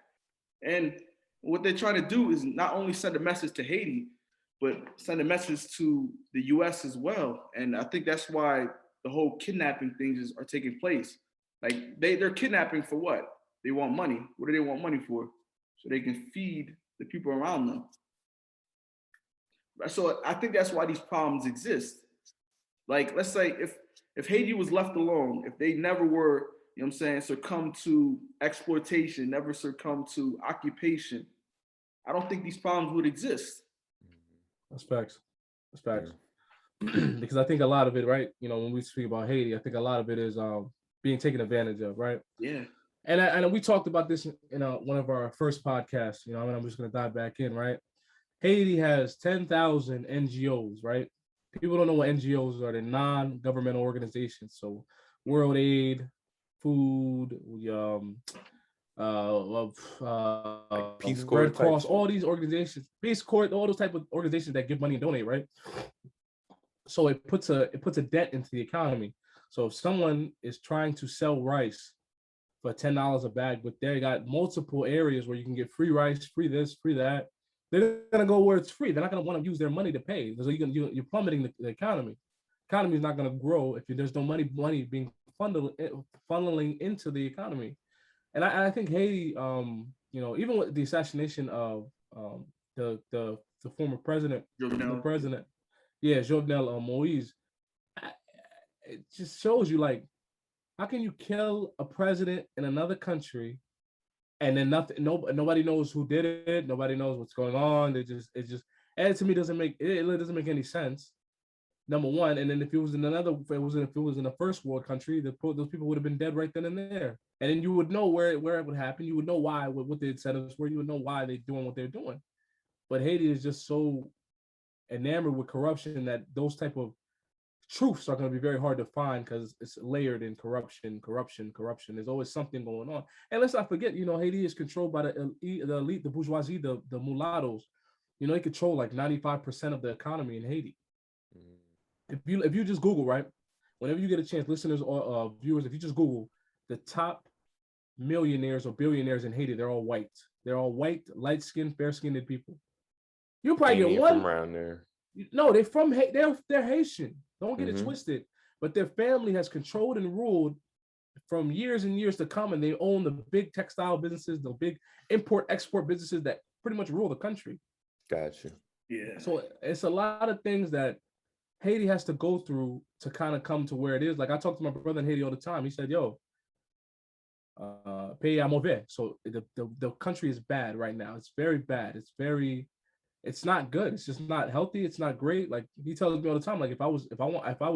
and what they're trying to do is not only send a message to Haiti, but send a message to the U.S. as well. And I think that's why the whole kidnapping things are taking place. Like they're kidnapping for what? They want money. What do they want money for? So they can feed the people around them. So I think that's why these problems exist. Like let's say if Haiti was left alone, if they never were, you know what I'm saying, succumb to exploitation, never succumb to occupation, I don't think these problems would exist. That's facts. That's facts. Because I think a lot of it, right? You know, when we speak about Haiti, I think a lot of it is being taken advantage of, right? Yeah. And we talked about this in one of our first podcasts. You know, and I'm just gonna dive back in, right? Haiti has 10,000 NGOs, right? People don't know what NGOs are. They're non-governmental organizations. So World Aid, Food, Like Peace Corps Red Cross, shit. all these organizations, Peace Corps, all those type of organizations that give money and donate, right? So it puts a debt into the economy. So if someone is trying to sell rice for $10 a bag, but they got multiple areas where you can get free rice, free this, free that, they're gonna go where it's free. They're not gonna want to use their money to pay. So you're plummeting the economy. Economy is not gonna grow if there's no money being funneling into the economy. And I think Haiti, you know, even with the assassination of the former president, Jovenel Moise, it just shows you like how can you kill a president in another country and then nobody knows who did it, nobody knows what's going on. And to me it doesn't make any sense. Number one, and then if it was in a first world country, those people would have been dead right then and there. And then you would know where it would happen. You would know why, what the incentives were. You would know why they're doing what they're doing. But Haiti is just so enamored with corruption that those type of truths are going to be very hard to find because it's layered in corruption. There's always something going on. And let's not forget, you know, Haiti is controlled by the elite, the bourgeoisie, the mulattoes. You know, they control like 95% of the economy in Haiti. If you just Google, right, whenever you get a chance, listeners or viewers, if you just Google the top millionaires or billionaires in Haiti, they're all white. They're all white, light-skinned, fair-skinned people. You probably get one from around there. No, they're Haitian. Don't get it twisted. But their family has controlled and ruled from years and years to come, and they own the big textile businesses, the big import-export businesses that pretty much rule the country. Gotcha. Yeah. So it's a lot of things that Haiti has to go through to kind of come to where it is. Like I talk to my brother in Haiti all the time. He said, "Yo, pays à mauvais." So the country is bad right now. It's very bad. It's not good. It's just not healthy. It's not great. Like he tells me all the time. Like if I was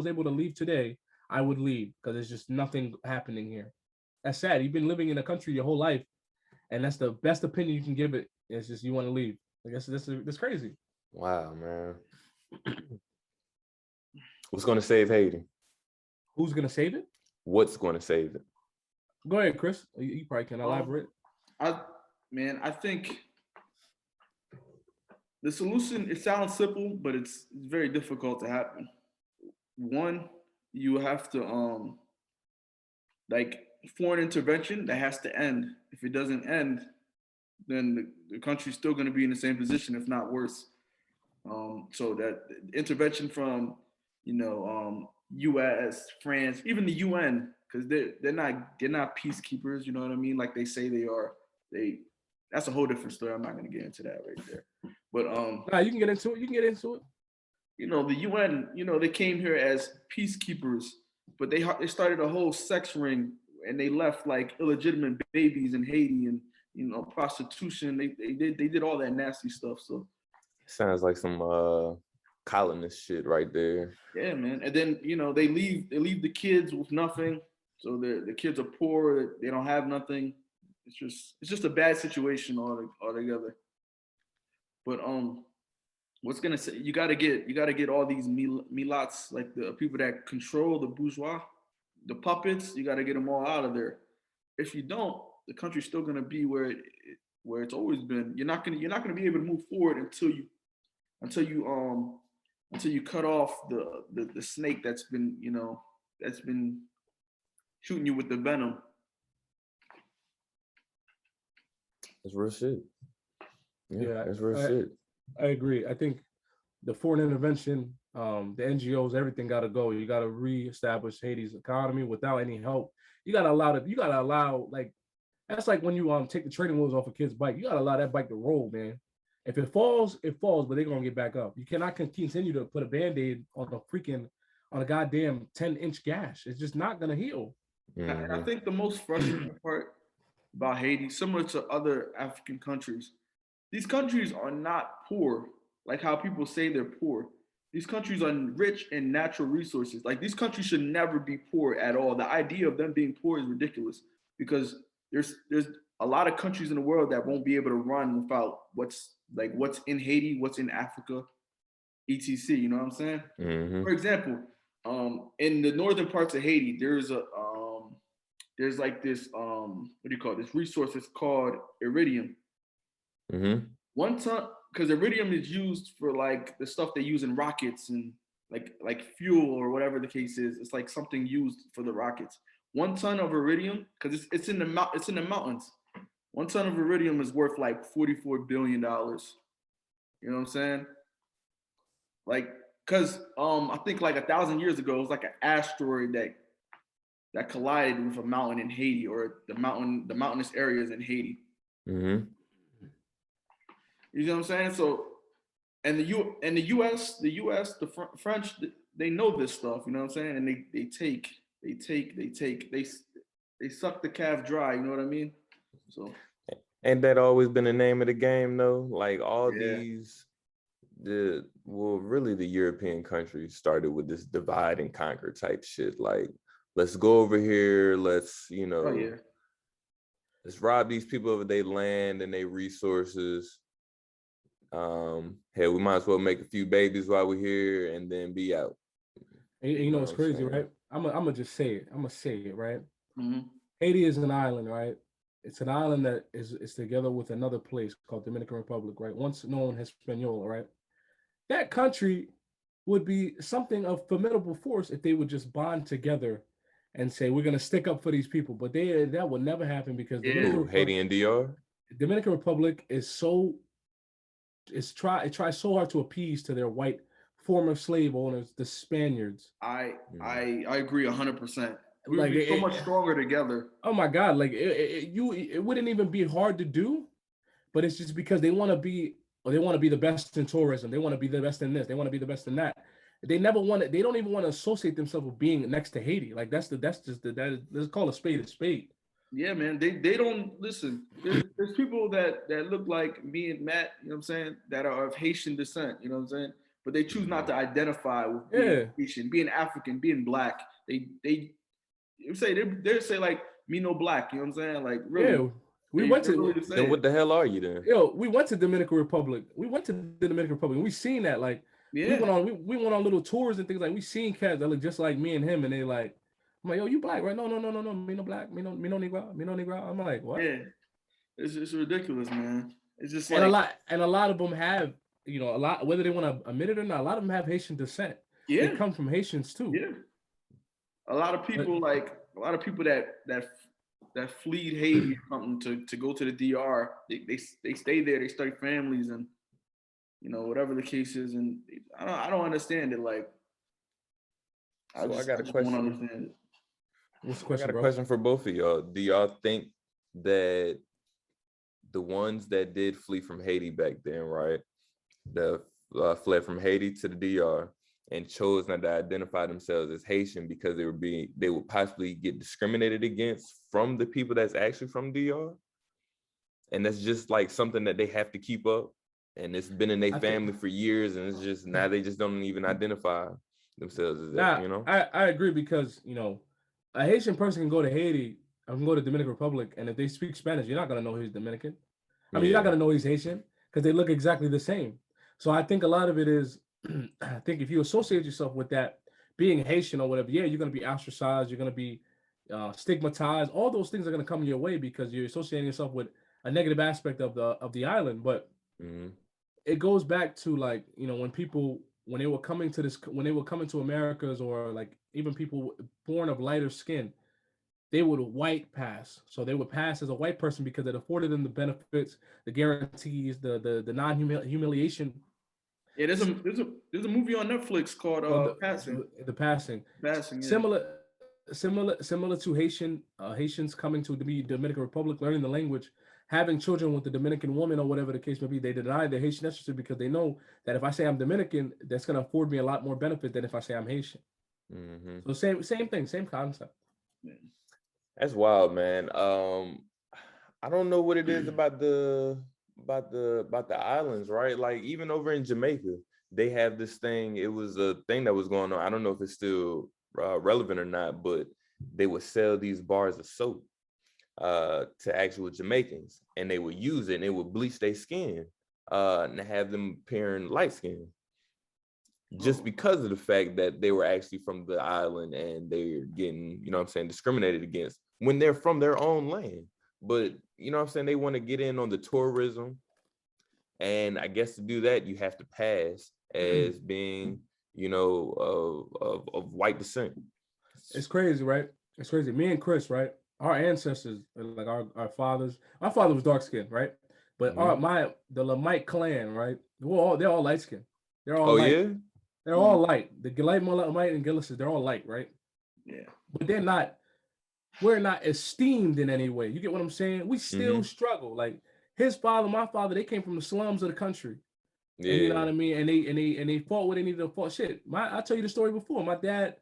able to leave today, I would leave because there's just nothing happening here. That's sad. You've been living in a country your whole life, and that's the best opinion you can give it. It's just you want to leave. I guess that's crazy. Wow, man. What's going to save Haiti? Who's going to save it? What's going to save it? Go ahead, Chris. You probably can elaborate. I think the solution, it sounds simple, but it's very difficult to happen. One, you have to like foreign intervention that has to end. If it doesn't end, then the country's still going to be in the same position, if not worse. So that intervention from, U.S., France, even the UN, because they're not peacekeepers. You know what I mean? Like they say they are. That's a whole different story. I'm not going to get into that right there. But Nah, you can get into it. You can get into it. the UN, they came here as peacekeepers, but they started a whole sex ring, and they left like illegitimate babies in Haiti, and prostitution. They did all that nasty stuff. So Sounds like some colonist shit right there. yeah, man. And then they leave the kids with nothing. So the kids are poor. They don't have nothing. It's just a bad situation altogether. But what's gonna say? You gotta get all these milots, like the people that control the bourgeois, the puppets. You gotta get them all out of there. If you don't, the country's still gonna be where it's always been. You're not gonna be able to move forward until you cut off the snake that's been shooting you with the venom. That's real shit. Yeah, that's real shit. I agree. I think the foreign intervention, the NGOs, everything got to go. You got to reestablish Haiti's economy without any help. You got to allow like, that's like when you take the training wheels off a kid's bike. You got to allow that bike to roll, man. If it falls, but they're going to get back up. You cannot continue to put a Band-Aid on a goddamn 10-inch gash. It's just not going to heal. Mm-hmm. I think the most frustrating part about Haiti, similar to other African countries, these countries are not poor, like how people say they're poor. These countries are rich in natural resources. Like, these countries should never be poor at all. The idea of them being poor is ridiculous, because there's a lot of countries in the world that won't be able to run without what's in Haiti, what's in Africa, etc. You know what I'm saying? Mm-hmm. For example, in the northern parts of Haiti, there's like this this resource. It's called iridium. Mm-hmm. 1 ton, because iridium is used for like the stuff they use in rockets and like fuel or whatever the case is. It's like something used for the rockets. 1 ton of iridium, because it's in the mountains. 1 ton of iridium is worth like $44 billion. You know what I'm saying? Like, because I think like 1,000 years ago, it was like an asteroid that collided with a mountain in Haiti, or the mountainous areas in Haiti. Mm-hmm. You know what I'm saying? So, and the U.S., the French, they know this stuff. You know what I'm saying? And they suck the calf dry. You know what I mean? So, ain't that always been the name of the game though? Like all these, really the European countries started with this divide and conquer type shit. Like, let's go over here. Let's let's rob these people of their land and their resources. Hey, we might as well make a few babies while we're here and then be out. And you know what's crazy, right? I'm gonna just say it. I'm gonna say it, right? Mm-hmm. Haiti is an island, right? It's an island that is together with another place called Dominican Republic, right? Once known as Hispaniola, right? That country would be something of formidable force if they would just bond together and say, we're gonna stick up for these people. But that would never happen, because Haiti and DR? Dominican Republic is it tries so hard to appease to their white former slave owners, the Spaniards. I agree 100%. We would be so much stronger together. Oh my God! Like it wouldn't even be hard to do, but it's just because they want to be the best in tourism. They want to be the best in this. They want to be the best in that. They never want to. They don't even want to associate themselves with being next to Haiti. Like let's call a spade a spade. Yeah, man. They don't listen. There's people that look like me and Matt, you know what I'm saying, that are of Haitian descent, you know what I'm saying? But they choose not to identify with being Haitian, being African, being black. They say like, me no black, you know what I'm saying? Like, really. Yeah. We went to then what the hell are you then? We went to Dominican Republic. And we seen that. Like, we went on little tours and things. Like, we seen cats that look just like me and him, and they like, I'm like, yo, you black, right? No, me no black, me no negro. I'm like, what? Yeah, it's ridiculous, man. It's just like, a lot of them have, a lot, whether they want to admit it or not, a lot of them have Haitian descent. Yeah, they come from Haitians too. Yeah, a lot of people like a lot of people that flee Haiti or something to go to the DR, they stay there, they start families, and whatever the case is, and I don't understand it. Like, So I got I a just don't question. understand it. What's the I question, got a bro? question for both of y'all. Do y'all think that the ones that did flee from Haiti back then, right, that fled from Haiti to the DR and chose not to identify themselves as Haitian because they would possibly get discriminated against from the people that's actually from DR, and that's just like something that they have to keep up, and it's been in their family for years, and it's just now they just don't even identify themselves as that. I agree, because a Haitian person can go to Haiti, or can go to Dominican Republic, and if they speak Spanish, you're not gonna know he's Dominican. I mean, you're not gonna know he's Haitian because they look exactly the same. So I think a lot of it is, I think if you associate yourself with that being Haitian or whatever, yeah, you're gonna be ostracized, you're gonna be stigmatized. All those things are gonna come your way because you're associating yourself with a negative aspect of the island. But it goes back to, like, when people, when they were coming to Americas, or like even people born of lighter skin, they would white pass. So they would pass as a white person because it afforded them the benefits, the guarantees, the non-humiliation. Yeah, there's a movie on Netflix called Passing. The passing. Passing, yeah. Similar to Haitians coming to the Dominican Republic, learning the language, having children with the Dominican woman or whatever the case may be. They deny their Haitian ancestry because they know that if I say I'm Dominican, that's going to afford me a lot more benefit than if I say I'm Haitian. So same thing, same concept. That's wild, man. I don't know what it is about the islands, right? Like, even over in Jamaica, they have this thing. It was a thing that was going on. I don't know if it's still relevant or not, but they would sell these bars of soap to actual Jamaicans, and they would use it, and it would bleach their skin and have them appearing light skin, just because of the fact that they were actually from the island and they're getting, discriminated against when they're from their own land. But they want to get in on the tourism, and I guess to do that you have to pass as being of white descent. It's crazy, right? It's crazy. Me and Chris, right? Our ancestors, like our fathers. My father was dark skinned, right? But the Lamite clan, right? They're all light skinned. They're all light. Yeah? They're all light. The Lamite and Gillis, they're all light, right? Yeah. But we're not esteemed in any way. You get what I'm saying? We still struggle. Like his father, my father, they came from the slums of the country. Yeah. And you know what I mean? And they fought what they needed to fight. Shit. I tell you the story before. My dad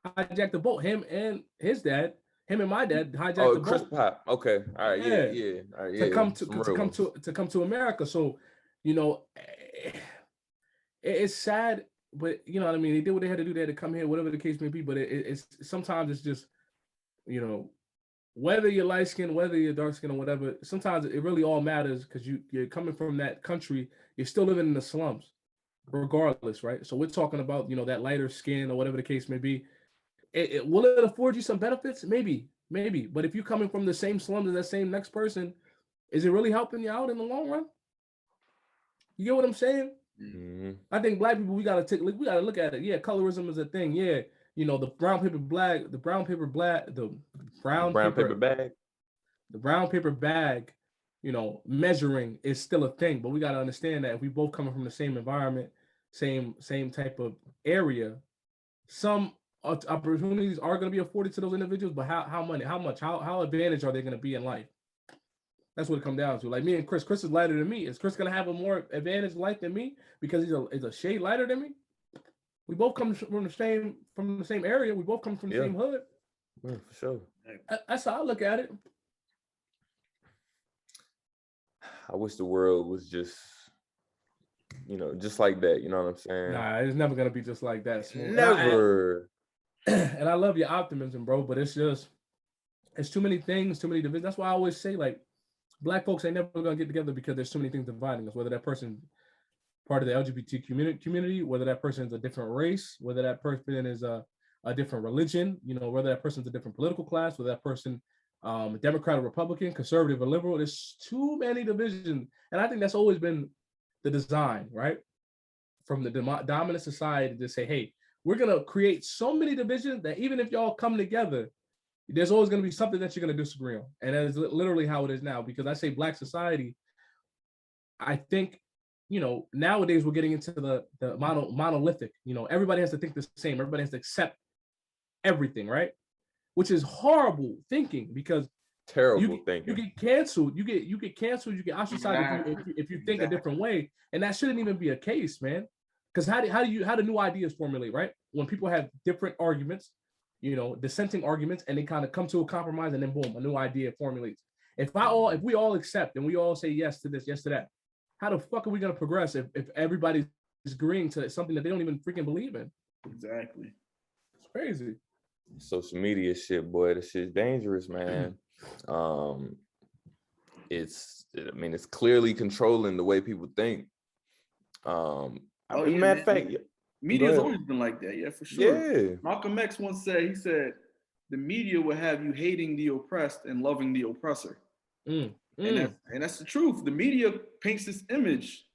hijacked the boat. Him and my dad hijacked the boat. Chris Pop. Okay. All right. Yeah. All right. To come to America. So, it's sad, but you know what I mean? They did what they had to do. They had to come here, whatever the case may be. But it's sometimes it's just, whether you're light skinned, whether you're dark skinned or whatever, sometimes it really all matters because you're coming from that country, you're still living in the slums, regardless, right? So we're talking about, that lighter skin or whatever the case may be. Will it afford you some benefits? Maybe. But if you're coming from the same slums as that same next person, is it really helping you out in the long run? You get what I'm saying? Mm-hmm. I think Black people, we gotta look at it. Yeah, colorism is a thing. Yeah, the brown paper bag, measuring is still a thing. But we gotta understand that if we both coming from the same environment, same type of area, some opportunities are going to be afforded to those individuals. But how advantaged are they going to be in life? That's what it comes down to. Like me and Chris is lighter than me. Is Chris going to have a more advantaged life than me because he's a shade lighter than me? We both come from the same area. We both come from the same hood. Yeah, for sure. That's how I look at it. I wish the world was just, just like that. You know what I'm saying? Nah, it's never going to be just like that. Smooth. Never. And I love your optimism, bro, but it's too many things, too many divisions. That's why I always say, like, Black folks ain't never gonna get together because there's too many things dividing us, whether that person part of the LGBT community, whether that person is a different race, whether that person is a different religion, whether that person's a different political class, whether that person Democrat or Republican, conservative or liberal. There's too many divisions. And I think that's always been the design, right? From the dominant society to say, hey, we're going to create so many divisions that even if y'all come together, there's always going to be something that you're going to disagree on. And that is literally how it is now, because I say Black society, I think, nowadays we're getting into the monolithic, everybody has to think the same. Everybody has to accept everything, right? Which is horrible thinking, because Terrible you thinking. get canceled. You get canceled. You get ostracized if you think a different way, and that shouldn't even be a case, man. Because how do new ideas formulate, right? When people have different arguments, dissenting arguments, and they kind of come to a compromise, and then boom, a new idea formulates. If we all accept and we all say yes to this, yes to that, how the fuck are we gonna progress if everybody's agreeing to something that they don't even freaking believe in? Exactly. It's crazy. Social media shit, boy, this shit's dangerous, man. It's clearly controlling the way people think. Matter of fact, media's always been like that, yeah, for sure. Yeah. Malcolm X once said, he said, the media will have you hating the oppressed and loving the oppressor. And that's the truth. The media paints this image,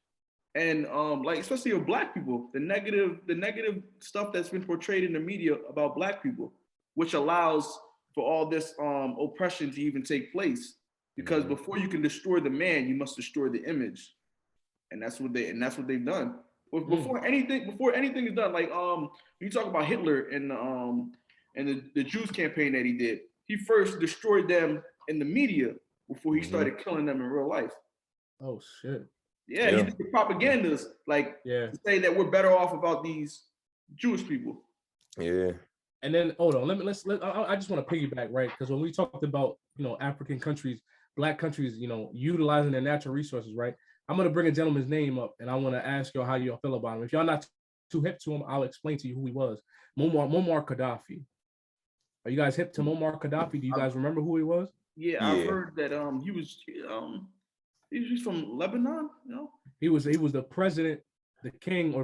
and like especially of Black people, the negative stuff that's been portrayed in the media about Black people, which allows for all this oppression to even take place. Because before you can destroy the man, you must destroy the image, and that's what they've done. Before anything is done, like when you talk about Hitler and the Jews campaign that he did, he first destroyed them in the media before he started killing them in real life. Oh shit. Yeah, he did the propagandas to say that we're better off about these Jewish people. Yeah. And then hold on, I just want to piggyback, right? Because when we talked about African countries, Black countries, utilizing their natural resources, right? I'm gonna bring a gentleman's name up, and I want to ask y'all how y'all feel about him. If y'all not too hip to him, I'll explain to you who he was. Muammar Gaddafi. Are you guys hip to Muammar Gaddafi? Do you guys remember who he was? Yeah, I've heard that he was from Lebanon, He was the president, the king or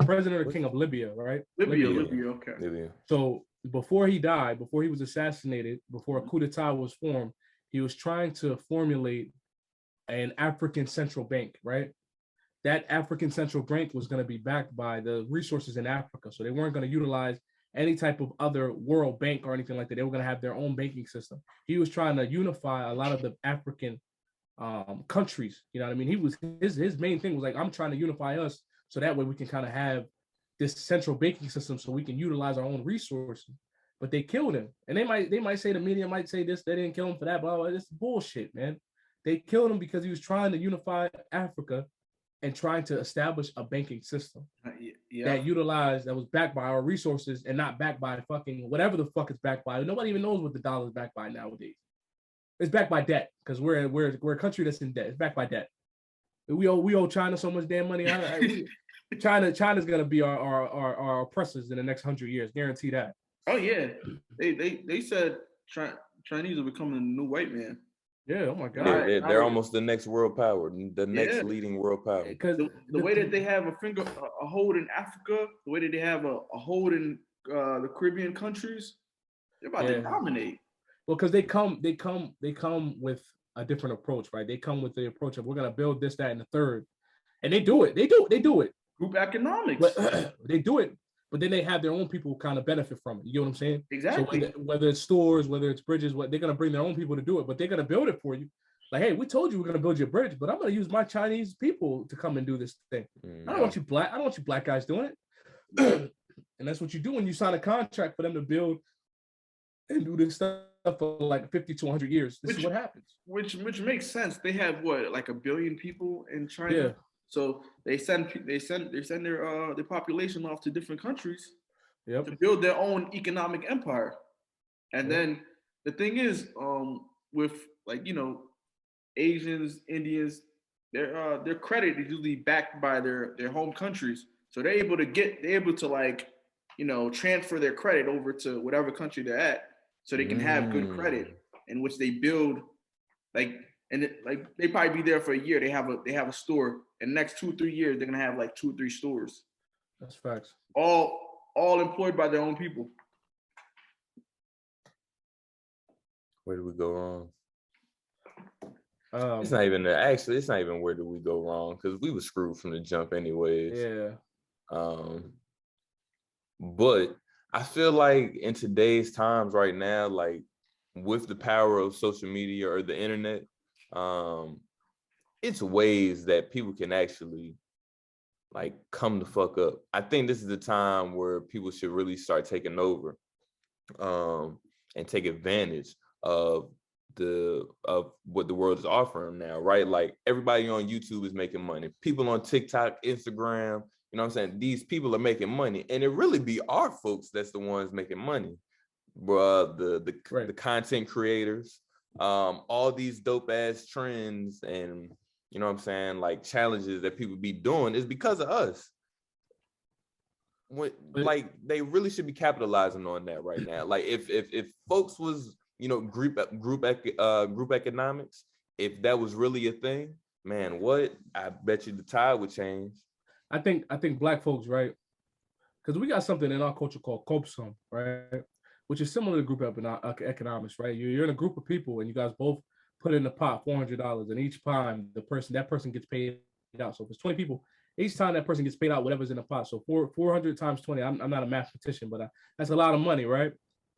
king of Libya, right? Libya, okay. Libya. So before he died, before he was assassinated, before a coup d'etat was formed, he was trying to formulate an African central bank, right? That African central bank was going to be backed by the resources in Africa. So they weren't going to utilize any type of other world bank or anything like that. They were going to have their own banking system. He was trying to unify a lot of the African countries. You know what I mean? He was his main thing was like, I'm trying to unify us so that way we can kind of have this central banking system so we can utilize our own resources. But they killed him. And they might say, the media might say this, they didn't kill him for that, blah, blah. This is bullshit, man. They killed him because he was trying to unify Africa and trying to establish a banking system that was backed by our resources and not backed by fucking whatever the fuck it's backed by. Nobody even knows what the dollar is backed by nowadays. It's backed by debt because we're a country that's in debt. It's backed by debt. We owe China so much damn money. China's gonna be our oppressors in the next 100 years. Guarantee that. Oh yeah, they said Chinese are becoming the new white man. Yeah, oh my God. They're almost the next world power, the next leading world power. Because the way that they have a hold in Africa, the way that they have a hold in the Caribbean countries, they're about to dominate. Well, because they come with a different approach, right? They come with the approach of we're gonna build this, that, and the third, and they do it. They do it. Group economics. But they do it. But then they have their own people kind of benefit from it. You get what I'm saying? Exactly. So whether it's stores, whether it's bridges, they're going to bring their own people to do it, but they're going to build it for you. Like, hey, we told you we're going to build your bridge, but I'm going to use my Chinese people to come and do this thing. I don't want you black guys doing it. And that's what you do when you sign a contract for them to build and do this stuff for like 50 to 100 years. This is what happens. Which makes sense. They have like 1 billion people in China. Yeah. So they send their population off to different countries to build their own economic empire. And then the thing is, with Asians, Indians, their credit is usually backed by their home countries. So they're able to transfer their credit over to whatever country they're at, so they can have good credit, in which they build they probably be there for a year. They have a store. In the next 2 or 3 years, they're gonna have like 2 or 3 stores. That's facts. All employed by their own people. Where do we go wrong? It's not even where do we go wrong, because we were screwed from the jump anyways. Yeah. But I feel like in today's times right now, like with the power of social media or the internet, it's ways that people can actually like come the fuck up. I think this is the time where people should really start taking over, and take advantage of what the world is offering now, right? Like everybody on YouTube is making money. People on TikTok, Instagram, you know what I'm saying? These people are making money, and it really be our folks that's the ones making money, bruh. The content creators, all these dope ass trends and you know what I'm saying, like challenges that people be doing is because of us. Like they really should be capitalizing on that right now. Like if folks was, you know, group economics, if that was really a thing, man, what I bet you the tide would change. I think Black folks, right? Because we got something in our culture called kopsum, right? Which is similar to group economics, right? You're in a group of people and you guys both put in the pot $400, and each time that person gets paid out. So if it's 20 people, each time that person gets paid out whatever's in the pot. So 400 times 20. I'm not a mathematician, but that's a lot of money, right?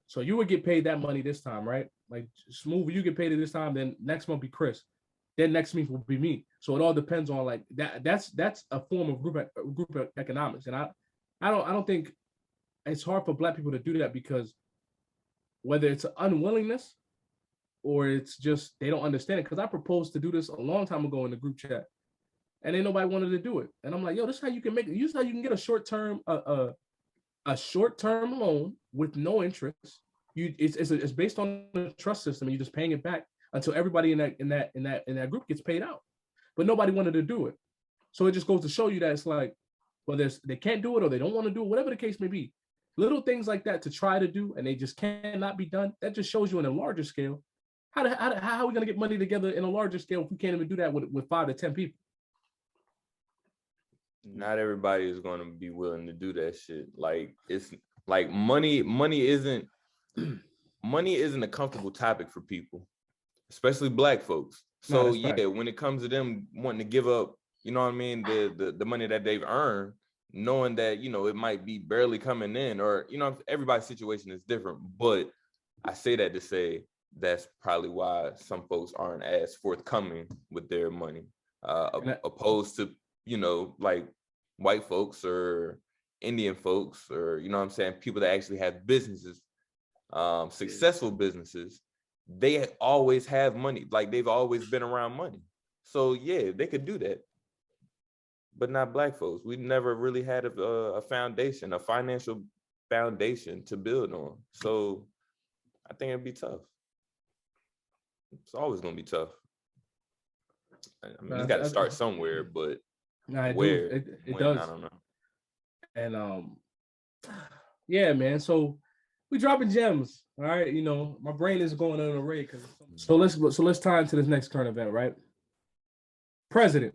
So you would get paid that money this time, right? Like Smooth, you get paid it this time, then next month be Chris, then next month will be me. So it all depends on like that. That's a form of group economics, and I don't think it's hard for Black people to do that, because whether it's an unwillingness or it's just they don't understand it. Because I proposed to do this a long time ago in the group chat, and ain't nobody wanted to do it. And I'm like, yo, this is how you can make it. This is how you can get a short-term short-term loan with no interest. It's based on the trust system, and you're just paying it back until everybody in that group gets paid out. But nobody wanted to do it. So it just goes to show you that it's like, whether they can't do it or they don't want to do it, whatever the case may be, little things like that to try to do, and they just cannot be done. That just shows you on a larger scale how are we going to get money together in a larger scale if we can't even do that with 5 to 10 people? Not everybody is going to be willing to do that shit. Like it's like money isn't a comfortable topic for people, especially Black folks. So yeah, when it comes to them wanting to give up, you know what I mean, the money that they've earned, knowing that, you know, it might be barely coming in, or, you know, everybody's situation is different. But I say that to say that's probably why some folks aren't as forthcoming with their money, opposed to, you know, like white folks or Indian folks, or, you know what I'm saying, people that actually have businesses, successful businesses. They always have money. Like they've always been around money. So yeah, they could do that. But not Black folks. We never really had a foundation, a financial foundation to build on. So I think it'd be tough. It's always gonna be tough. I mean, you got to start somewhere, but where? It does. I don't know. And yeah, man. So we dropping gems. All right, you know, my brain is going on an array. So let's tie into this next current event, right? President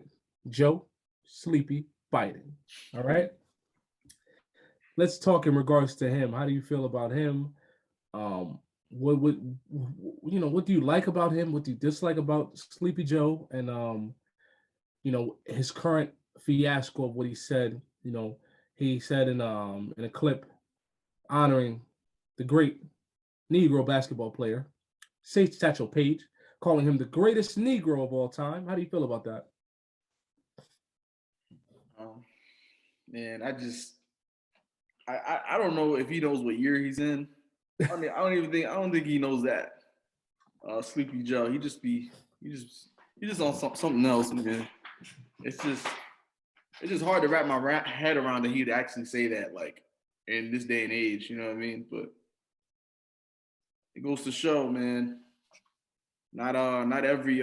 Joe Sleepy Biden. All right. Let's talk in regards to him. How do you feel about him? What do you like about him? What do you dislike about Sleepy Joe? And you know, his current fiasco of what he said. You know, he said in a clip honoring the great Negro basketball player, Satchel Paige, calling him the greatest Negro of all time. How do you feel about that? Man, I don't know if he knows what year he's in. I don't think he knows that. Sleepy Joe, he just on something else, man. It's just hard to wrap my head around that he'd actually say that, like, in this day and age, you know what I mean? But it goes to show, man, not every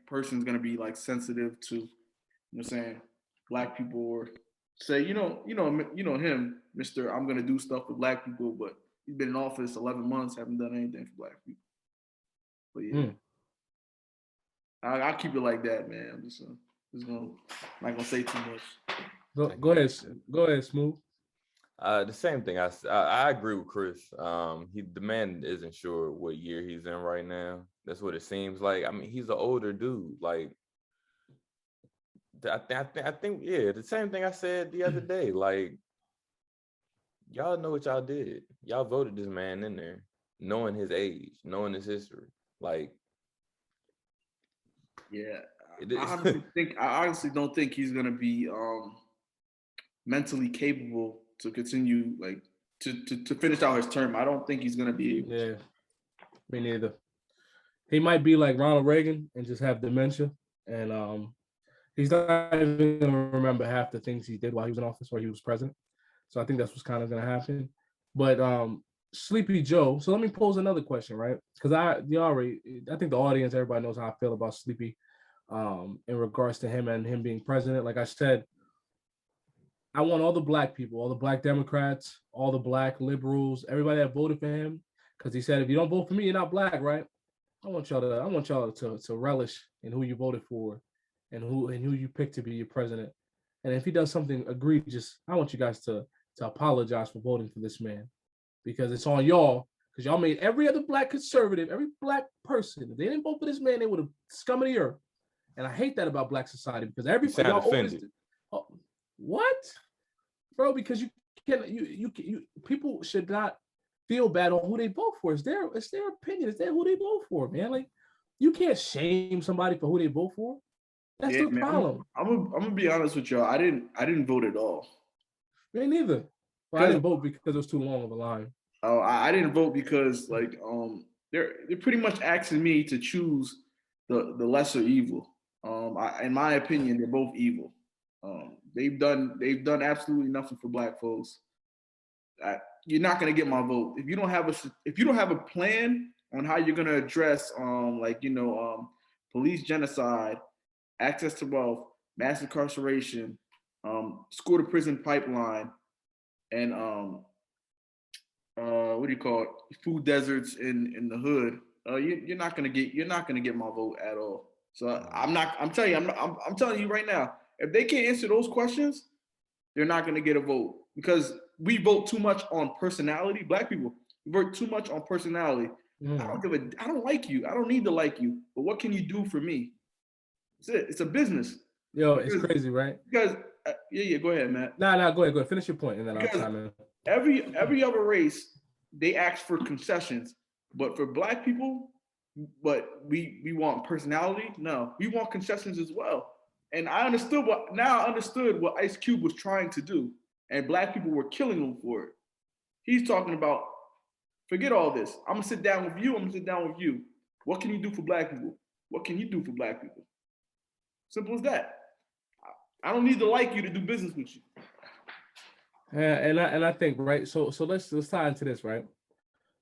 person's gonna be like sensitive to, you know what I'm saying, Black people, or say, you know him, Mr. I'm gonna do stuff with Black people, but he's been in office 11 months, haven't done anything for Black people. But yeah, I'll keep it like that, man. I'm just gonna not gonna say too much. Go ahead, Smooth. The same thing. I agree with Chris. The man isn't sure what year he's in right now. That's what it seems like. I mean, he's an older dude. Like, I think, yeah, the same thing I said the other day. Like, y'all know what y'all did. Y'all voted this man in there. knowing his age, knowing his history. Like, Yeah, it is. I honestly don't think he's gonna be mentally capable to continue like to finish out his term. I don't think he's gonna be able to. Yeah, me neither. He might be like Ronald Reagan and just have dementia, and he's not even gonna remember half the things he did while he was in office or he was president. So I think that's what's kind of gonna happen. But Sleepy Joe. So let me pose another question, right? Because I think the audience, everybody knows how I feel about Sleepy, in regards to him and him being president. Like I said, I want all the black people, all the black Democrats, all the black liberals, everybody that voted for him, because he said, if you don't vote for me, you're not black, right? I want y'all to relish in who you voted for, and who you picked to be your president. And if he does something egregious, I want you guys to apologize for voting for this man, because it's on y'all. Because y'all made every other black conservative, every black person, if they didn't vote for this man, they would have scum of the earth. And I hate that about black society, because everybody y'all always, oh, what, bro? Because you can you people should not feel bad on who they vote for. It's their opinion. It's who they vote for, man. Like, you can't shame somebody for who they vote for. That's the problem. I'm gonna be honest with y'all. I didn't vote at all. Me neither. Well, I didn't vote because it was too long of a line. Oh, I didn't vote because like they're pretty much asking me to choose the lesser evil. In my opinion, they're both evil. They've done absolutely nothing for black folks. You're not gonna get my vote if you don't have a plan on how you're gonna address police genocide, access to wealth, mass incarceration, school to prison pipeline, and what do you call it? Food deserts in the hood. You're not gonna get my vote at all. So I'm telling you right now, if they can't answer those questions, they're not gonna get a vote, because we vote too much on personality. Black people vote too much on personality. I don't like you. I don't need to like you. But what can you do for me? That's it. It's a business. Yo, it's crazy, right? Because yeah, go ahead, Matt. Nah, go ahead. Finish your point, and then I'll chime in. Every other race, they ask for concessions, but for black people, we want personality. No, we want concessions as well. And I understood what Ice Cube was trying to do, and black people were killing him for it. He's talking about, forget all this. I'm gonna sit down with you. I'm gonna sit down with you. What can you do for black people? What can you do for black people? Simple as that. I don't need to like you to do business with you. And I think, right. So let's tie into this, right.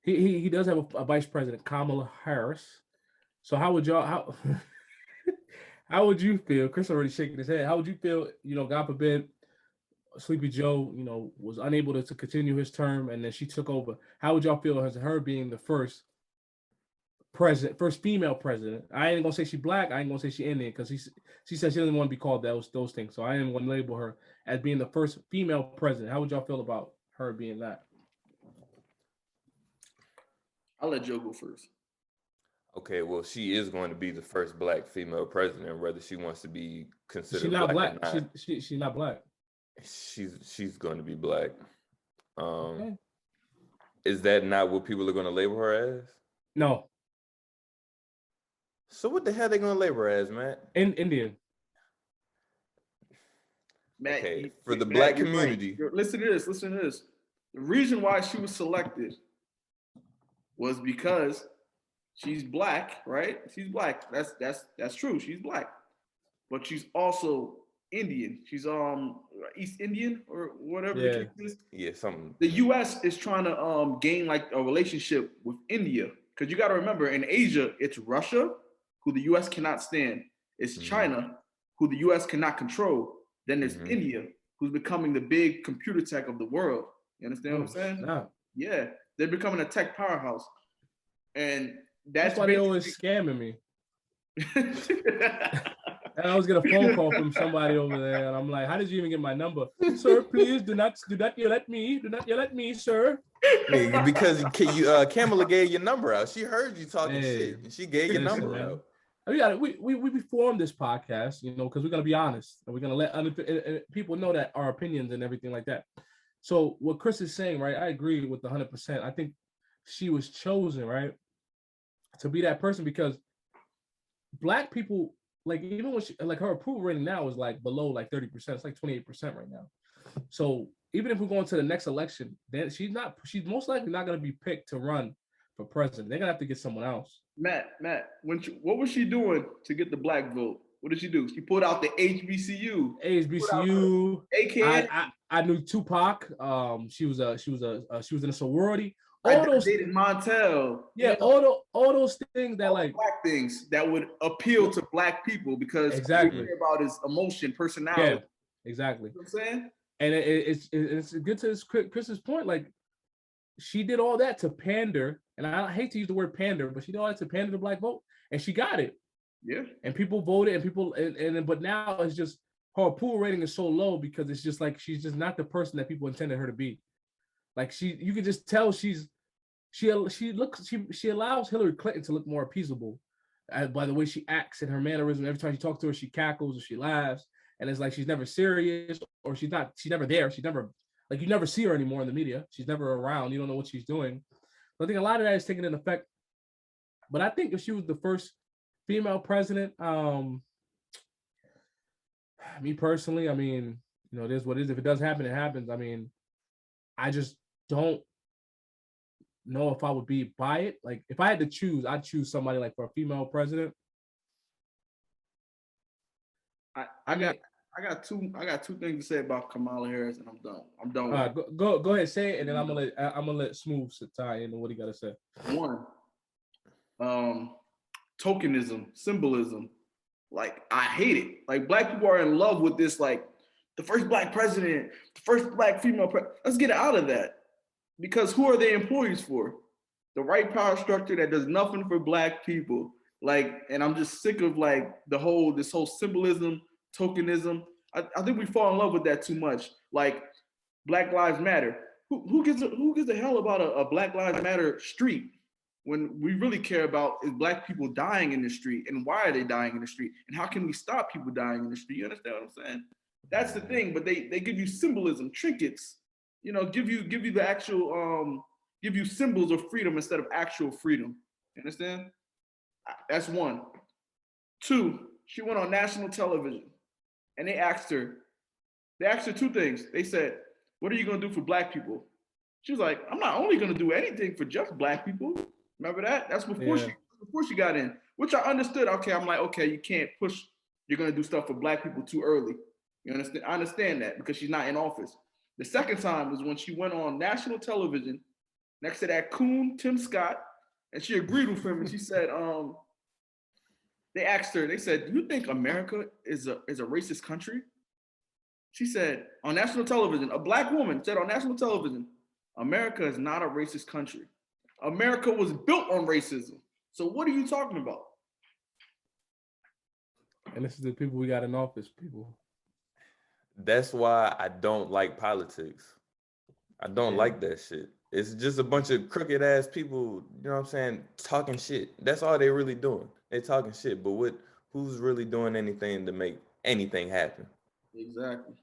He does have a vice president, Kamala Harris. So how would how would you feel? Chris already shaking his head. How would you feel? God forbid, Sleepy Joe, was unable to continue his term, and then she took over. How would y'all feel as her being the first female president? I ain't gonna say she black. I ain't gonna say she Indian, because she said she doesn't want to be called those things. So I ain't gonna label her as being the first female president. How would y'all feel about her being that? I'll let Joe go first. Okay, well, she is going to be the first black female president, whether she wants to be considered. She's not black. She's not black. She's going to be black. Okay. Is that not what people are going to label her as? No. So what the hell are they going to label her as, Matt? Indian. Matt, okay, for the black community. Right. Listen to this. The reason why she was selected was because she's black, right? She's black. That's true. She's black, but she's also Indian. She's East Indian or whatever the case is. Yeah, something. The U.S. is trying to gain like a relationship with India, because you got to remember, in Asia, it's Russia, who the U.S. cannot stand. It's China, who the U.S. cannot control. Then there's India, who's becoming the big computer tech of the world. You understand what I'm saying? No. Yeah, they're becoming a tech powerhouse, and that's why they always scamming me. And I was getting a phone call from somebody over there, and I'm like, "How did you even get my number, sir? Please do not yell at me. Do not yell at me, sir." Hey, because Kamala gave your number out. She heard you talking shit, and she gave your number out. We formed this podcast, because we're gonna be honest, and we're gonna let people know that our opinions and everything like that. So what Chris is saying, right? I agree with 100%. I think she was chosen, right, to be that person, because Black people, like, even when she, like, her approval rating now is like below like 30%. It's like 28% right now. So even if we go into the next election, then she's most likely not going to be picked to run for president. They're gonna have to get someone else. Matt, what was she doing to get the Black vote? What did she do? She pulled out the HBCU. HBCU. AKA. I knew Tupac. She was in a sorority. I dated Montel. Yeah, you know, all those things that, like, Black things that would appeal to Black people, because exactly what we care about is emotion, personality. Yeah, exactly. You know what I'm saying? And it's good to Chris's point. Like, she did all that to pander, and I hate to use the word pander, but she did all that to pander the Black vote, and she got it. Yeah. And people voted, and but now it's just her approval rating is so low because it's just like she's just not the person that people intended her to be. Like, you can just tell she allows Hillary Clinton to look more appeasable by the way she acts and her mannerism. Every time you talk to her, she cackles or she laughs, and it's like she's never serious, or she's never there. She's never, like, you never see her anymore in the media. She's never around. You don't know what she's doing. So I think a lot of that is taking an effect. But I think if she was the first female president, me personally, I mean, you know, it is what it is. If it does happen, it happens. I mean, I just don't know if I would be by it. Like, if I had to choose, I'd choose somebody like for a female president. I got two things to say about Kamala Harris, and I'm done. Go ahead, say it, and then I'm gonna let Smooth tie into what he got to say. One, tokenism, symbolism. Like, I hate it. Like, Black people are in love with this, like, the first Black president, the first Black female president. Let's get out of that. Because who are they employees for? The right power structure that does nothing for Black people. Like, and I'm just sick of, like, this whole symbolism, tokenism. I think we fall in love with that too much. Like, Black Lives Matter. Who gives a hell about a Black Lives Matter street, when we really care about is Black people dying in the street, and why are they dying in the street, and how can we stop people dying in the street? You understand what I'm saying? That's the thing. But they give you symbolism, trinkets, you know, give you the actual give you symbols of freedom instead of actual freedom. You understand? That's one. Two, she went on national television, and they asked her two things. They said, "What are you gonna do for Black people?" She was like, "I'm not only gonna do anything for just Black people." Remember that? That's before she got in, which I understood. Okay, I'm like, okay, you can't push. You're gonna do stuff for Black people too early. You understand? I understand that, because she's not in office. The second time was when she went on national television next to that coon Tim Scott, and she agreed with him. And she said, they asked her, they said, "Do you think America is a racist country?" She said on national television, a Black woman said on national television, "America is not a racist country. America was built on racism. So what are you talking about?" And this is the people we got in office, people. That's why I don't like politics. I don't like that shit. It's just a bunch of crooked ass people, you know what I'm saying, talking shit. That's all they really doing. They talking shit, but who's really doing anything to make anything happen? Exactly.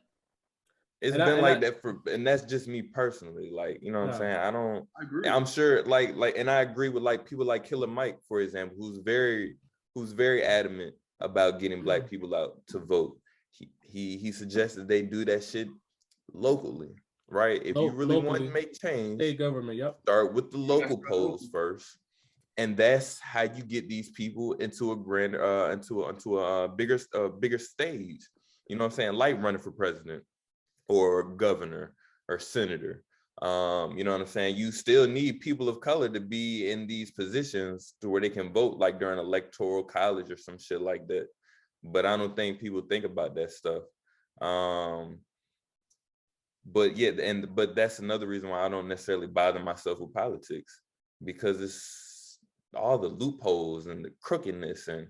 It's been like that and that's just me personally. Like, you know what I'm saying? I agree. I'm sure like, and I agree with like people like Killer Mike, for example, who's very adamant about getting Black people out to vote. He suggested they do that shit locally, right? If you really want to make change, state government, start with the local polls first, and that's how you get these people into a grander, into a bigger stage. You know what I'm saying? Like running for president or governor or senator. You know what I'm saying? You still need people of color to be in these positions to where they can vote, like during electoral college or some shit like that. But I don't think people think about that stuff. But yeah, but that's another reason why I don't necessarily bother myself with politics, because it's all the loopholes and the crookedness. And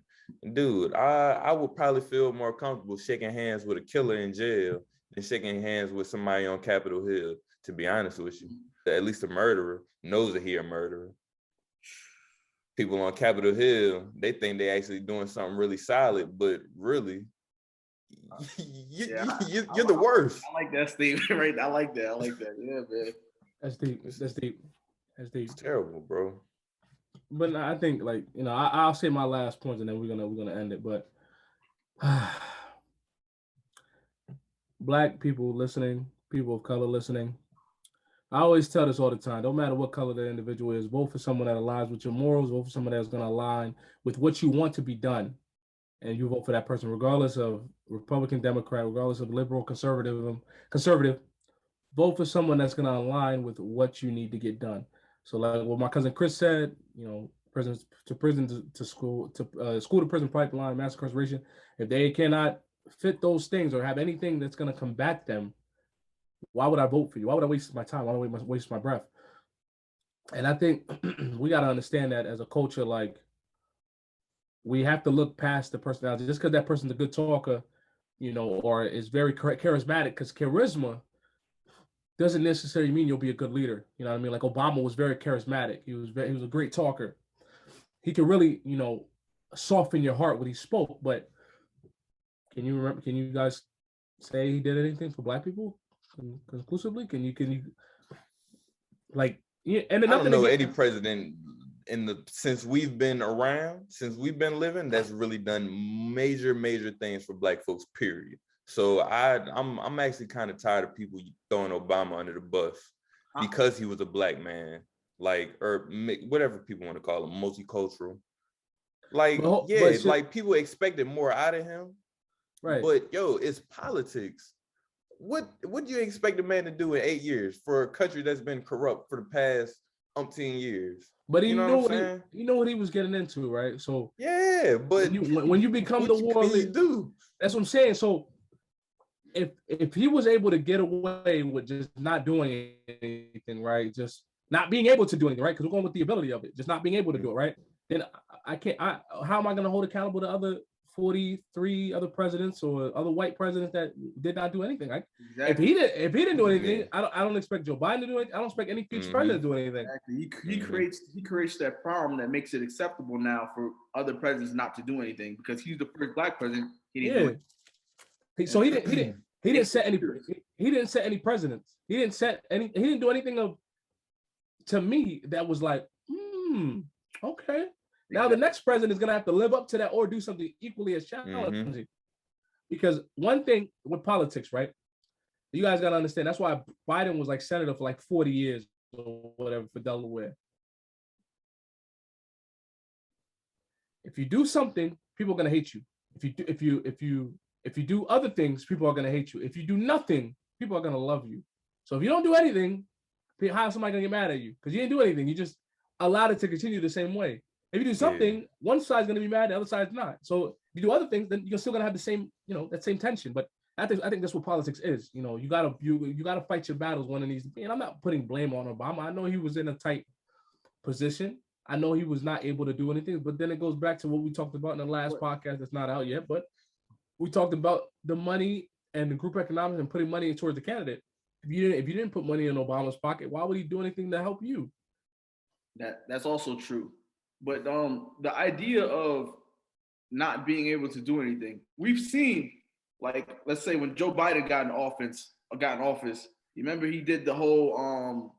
dude, I would probably feel more comfortable shaking hands with a killer in jail than shaking hands with somebody on Capitol Hill, to be honest with you. At least a murderer knows that he a murderer. People on Capitol Hill, they think they actually doing something really solid, but really, you're the worst. I like that statement, right? I like that. Yeah, man. That's deep. That's deep. It's terrible, bro. But I think, like, you know, I'll say my last points and then we're gonna end it. But Black people listening, people of color listening, I always tell this all the time. Don't matter what color the individual is, vote for someone that aligns with your morals, vote for someone that's going to align with what you want to be done. And you vote for that person, regardless of Republican, Democrat, regardless of liberal, conservative, vote for someone that's going to align with what you need to get done. So like what my cousin Chris said, you know, prison to school, to school to prison pipeline, mass incarceration, if they cannot fit those things or have anything that's going to combat them, why would I vote for you? Why would I waste my time? Why would I waste my breath? And I think we got to understand that as a culture, like, we have to look past the personality. Just because that person's a good talker, you know, or is very charismatic, because charisma doesn't necessarily mean you'll be a good leader. You know what I mean? Like Obama was very charismatic. He was a great talker. He could really, you know, soften your heart when he spoke. But can you guys say he did anything for Black people conclusively? Can you like? Yeah, and I don't know any president since we've been around, since we've been living, that's really done major things for Black folks, period. So I'm actually kind of tired of people throwing Obama under the bus because he was a Black man, like, or whatever people want to call him, multicultural. Like, like people expected more out of him. Right. But yo, it's politics. What do you expect a man to do in 8 years for a country that's been corrupt for the past umpteen years? But he knew what he was getting into, right? So yeah, but when you become the war leader, that's what I'm saying. So if he was able to get away with just not doing anything, right? Just not being able to do anything, right? Because we're going with the ability of it, just not being able to do it, right? Then I can't. How am I going to hold accountable to other 43 other presidents or other white presidents that did not do anything? Right? Exactly. If he didn't do anything, I don't expect Joe Biden to do it. I don't expect any future president to do anything. Exactly. He creates that problem that makes it acceptable now for other presidents not to do anything, because he's the first Black president. He didn't do it. So he didn't set any presidents. He didn't do anything to me that was like, okay. Now the next president is gonna have to live up to that or do something equally as challenging. Because one thing with politics, right? You guys gotta understand, that's why Biden was like senator for like 40 years or whatever for Delaware. If you do something, people are gonna hate you. If you do other things, people are gonna hate you. If you do nothing, people are gonna love you. So if you don't do anything, how is somebody gonna get mad at you? Because you didn't do anything. You just allowed it to continue the same way. If you do something, one side's gonna be mad, the other side's not. So if you do other things, then you're still gonna have the same, you know, that same tension. But I think that's what politics is. You know, you gotta fight your battles when it needs to be. And I'm not putting blame on Obama. I know he was in a tight position. I know he was not able to do anything. But then it goes back to what we talked about in the last podcast that's not out yet. But we talked about the money and the group economics and putting money towards the candidate. If you didn't put money in Obama's pocket, why would he do anything to help you? That's also true. But the idea of not being able to do anything, we've seen, like, let's say when Joe Biden got in office, you remember he did the whole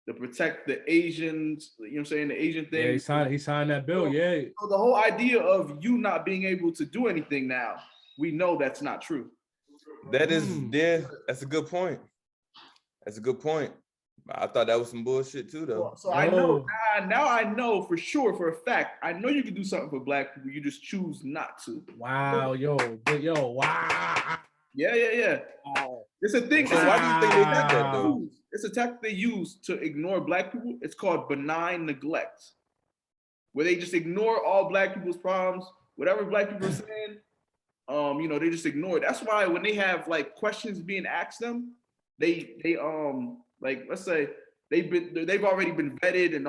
the protect the Asians, you know what I'm saying, the Asian thing. Yeah, he signed that bill. So the whole idea of you not being able to do anything now, we know that's not true. That's a good point. That's a good point. I thought that was some bullshit too, though. So I know now I know for sure, for a fact, I know you can do something for Black people. You just choose not to. Wow, wow. Yeah. It's a thing. So why do you think they did that, though? It's a tactic they use to ignore Black people. It's called benign neglect, where they just ignore all Black people's problems. Whatever Black people are saying, you know, they just ignore it. That's why when they have like questions being asked them, they like, let's say they've already been vetted and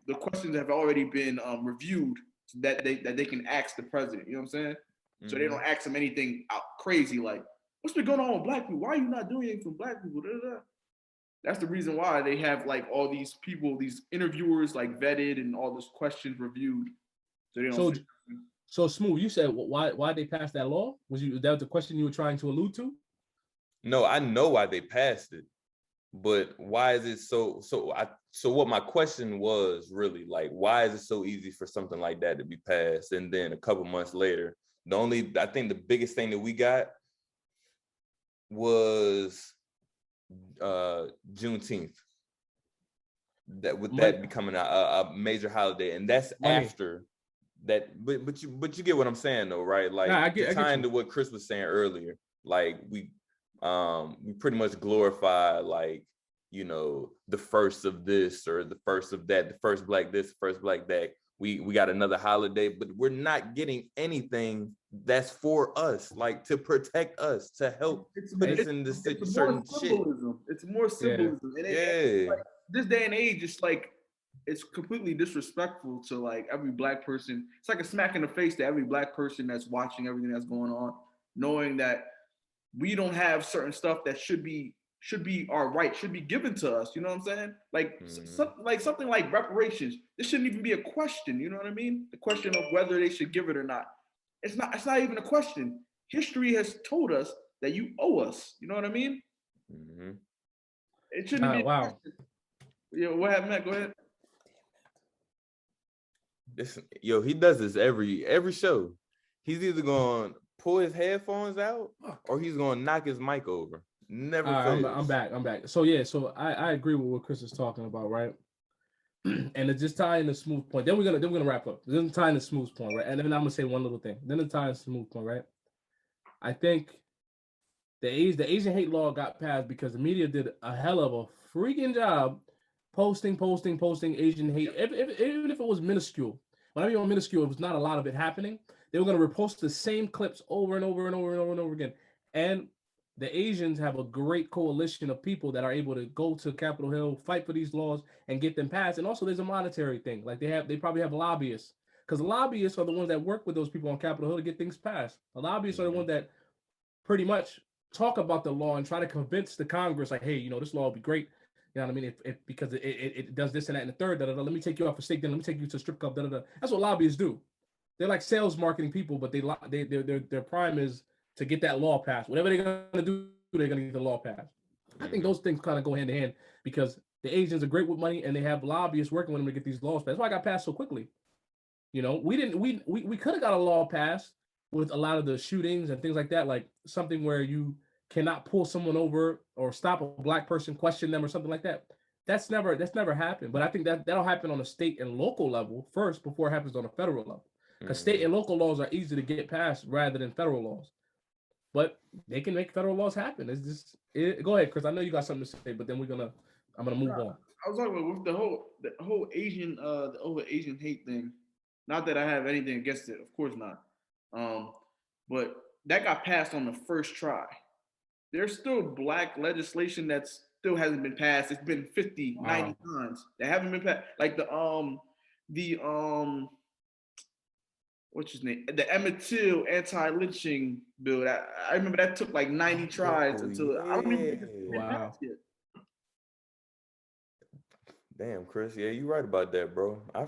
the questions have already been reviewed so that they can ask the president. You know what I'm saying? Mm-hmm. So they don't ask them anything out crazy like, what's been going on with Black people? Why are you not doing anything for Black people? That's the reason why they have like all these people, these interviewers like vetted and all those questions reviewed. So they don't. So Smooth, you said why they passed that law? Was that the question you were trying to allude to? No, I know why they passed it. but why is it so what my question was really like, why is it so easy for something like that to be passed? And then a couple months later, I think the biggest thing that we got was Juneteenth. That becoming a major holiday, and that's after that. But you get what I'm saying though, right? Like, I get to what Chris was saying earlier, like we pretty much glorify, like, you know, the first of this or the first of that, the first black this, first black that. We got another holiday, but we're not getting anything that's for us, like to protect us, to help put us in this certain shit. It's more symbolism. And like, this day and age, it's like, it's completely disrespectful to like every black person. It's like a smack in the face to every black person that's watching everything that's going on, knowing that we don't have certain stuff that should be our right, should be given to us. You know what I'm saying? Like, something like reparations. This shouldn't even be a question. You know what I mean? The question of whether they should give it or not. It's not even a question. History has told us that you owe us. You know what I mean? Mm-hmm. It shouldn't be. Wow. Yeah, what happened, Matt? Go ahead. He does this every show. He's either going to pull his headphones out or he's going to knock his mic over. Never fails. I'm back. So I agree with what Chris is talking about, right? And it's just tying the smooth point. Then we're gonna wrap up. Then tying the smooth point, right? And then I'm gonna say one little thing. Then the tying the smooth point, right? I think the Asian hate law got passed because the media did a hell of a freaking job posting Asian hate, even if it was minuscule. Whenever you're minuscule, it was not a lot of it happening. They were gonna repost the same clips over and over again. And the Asians have a great coalition of people that are able to go to Capitol Hill, fight for these laws, and get them passed. And also, there's a monetary thing. Like they probably have lobbyists, because lobbyists are the ones that work with those people on Capitol Hill to get things passed. The lobbyists are the ones that pretty much talk about the law and try to convince the Congress, like, hey, you know, this law will be great. You know what I mean? If because it does this and that and the third, let me take you off a stake, then let me take you to a strip club. That's what lobbyists do. They're like sales marketing people, but their prime is to get that law passed. Whatever they're gonna do, they're gonna get the law passed. I think those things kind of go hand in hand because the Asians are great with money and they have lobbyists working with them to get these laws passed. That's why I got passed so quickly. You know, we could have got a law passed with a lot of the shootings and things like that, like something where you cannot pull someone over or stop a black person, question them or something like that. That's never happened. But I think that'll happen on a state and local level first before it happens on a federal level. Because state and local laws are easy to get passed rather than federal laws. But they can make federal laws happen. It's just go ahead, Chris. I know you got something to say, but then I'm gonna move on. I was talking about with the whole Asian hate thing. Not that I have anything against it, of course not. But that got passed on the first try. There's still black legislation that still hasn't been passed. It's been 50, 90 times. They haven't been passed. Like what's his name? The Emmett Till anti-lynching bill. I remember that took like 90 tries until I don't even think it's been passed yet. Damn, Chris. Yeah, you're right about that, bro. I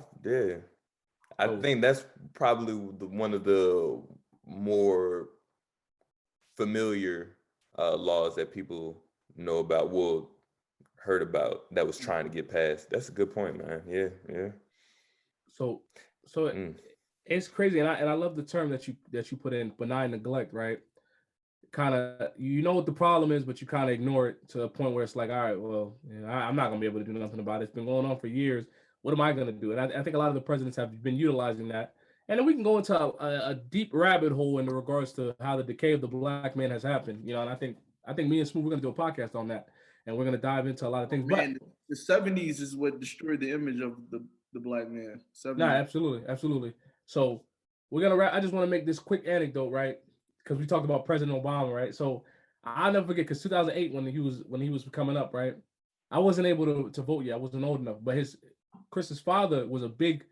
think that's probably one of the more familiar laws that people know about, heard about, that was trying to get passed. That's a good point, man. Yeah. So it's crazy, and I love the term that you put in, benign neglect, right? Kind of, you know what the problem is, but you kind of ignore it to a point where it's like, all right, well, you know, I'm not gonna be able to do nothing about it. It's been going on for years. What am I gonna do? And I think a lot of the presidents have been utilizing that. And then we can go into a deep rabbit hole in regards to how the decay of the black man has happened. You know, and I think me and Smooth, we're gonna do a podcast on that, and we're gonna dive into a lot of things. Man, but the 70s is what destroyed the image of the black man. 70s. No, absolutely. So we're gonna wrap. I just want to make this quick anecdote, right? Because we talked about President Obama, right? So I'll never forget, because 2008 when he was coming up, right? I wasn't able to vote yet. I wasn't old enough, but Chris's father was a big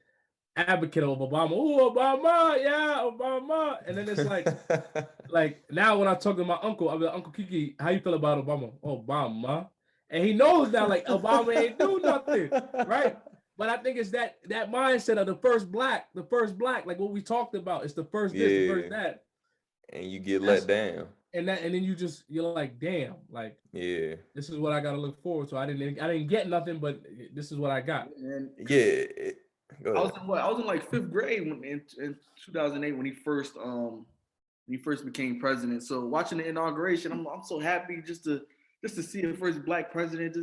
advocate of Obama. Oh, Obama, yeah, Obama. And then it's like now when I talk to my uncle, I'm like, Uncle Kiki, how you feel about Obama? Obama. And he knows now, like, Obama ain't do nothing, right? But I think it's that mindset of the first black, like what we talked about. It's the first this, the first that. And you get let down. and then you're like, damn, like Yeah. this is what I gotta look forward to. I didn't get nothing, but this is what I got. And Yeah. Go I ahead. I was in like 5th grade in 2008 when he first became president. So watching the inauguration, I'm so happy just to see the first black president.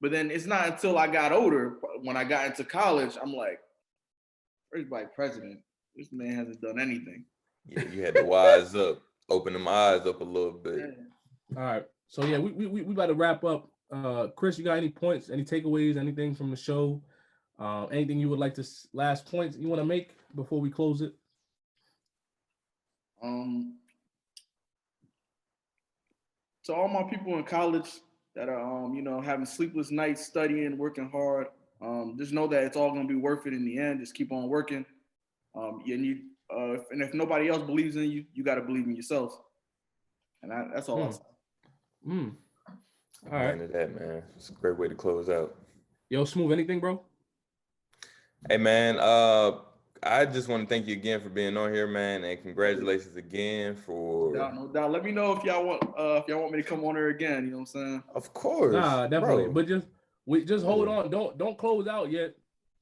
But then it's not until I got older, when I got into college, I'm like, first black president. This man hasn't done anything. Yeah, you had to wise up, open them eyes up a little bit. Yeah. All right. So yeah, we about to wrap up. Chris, you got any points, any takeaways, anything from the show? Anything you would like to last points you want to make before we close it? To all my people in college that are having sleepless nights, studying, working hard, just know that it's all gonna be worth it in the end. Just keep on working. And if nobody else believes in you, you got to believe in yourself. And that's all I'll say. All right. Into that, man. It's a great way to close out. Yo, Smooth, anything, bro? Hey, man. I just want to thank you again for being on here, man, and congratulations again for. No doubt. Let me know if y'all want me to come on here again. You know what I'm saying? Of course. Nah, definitely. Bro. But just hold on. Don't close out yet,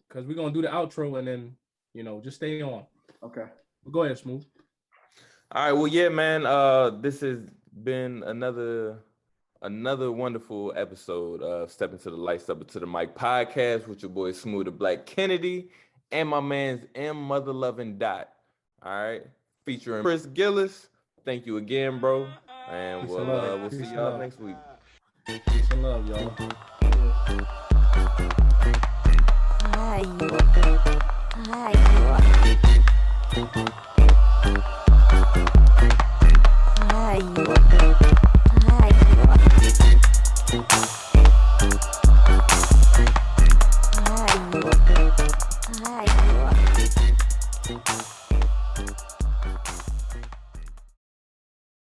because we're gonna do the outro and then just stay on. Okay. Go ahead, Smooth. All right. Well, yeah, man. This has been another wonderful episode of Step Into the Light, Step Into the Mic podcast with your boy Smooth the Black Kennedy and my man's M Mother Loving Dot. All right, featuring Chris Giles. Thank you again, bro, and we'll see y'all next week. Peace and love, y'all. Hi.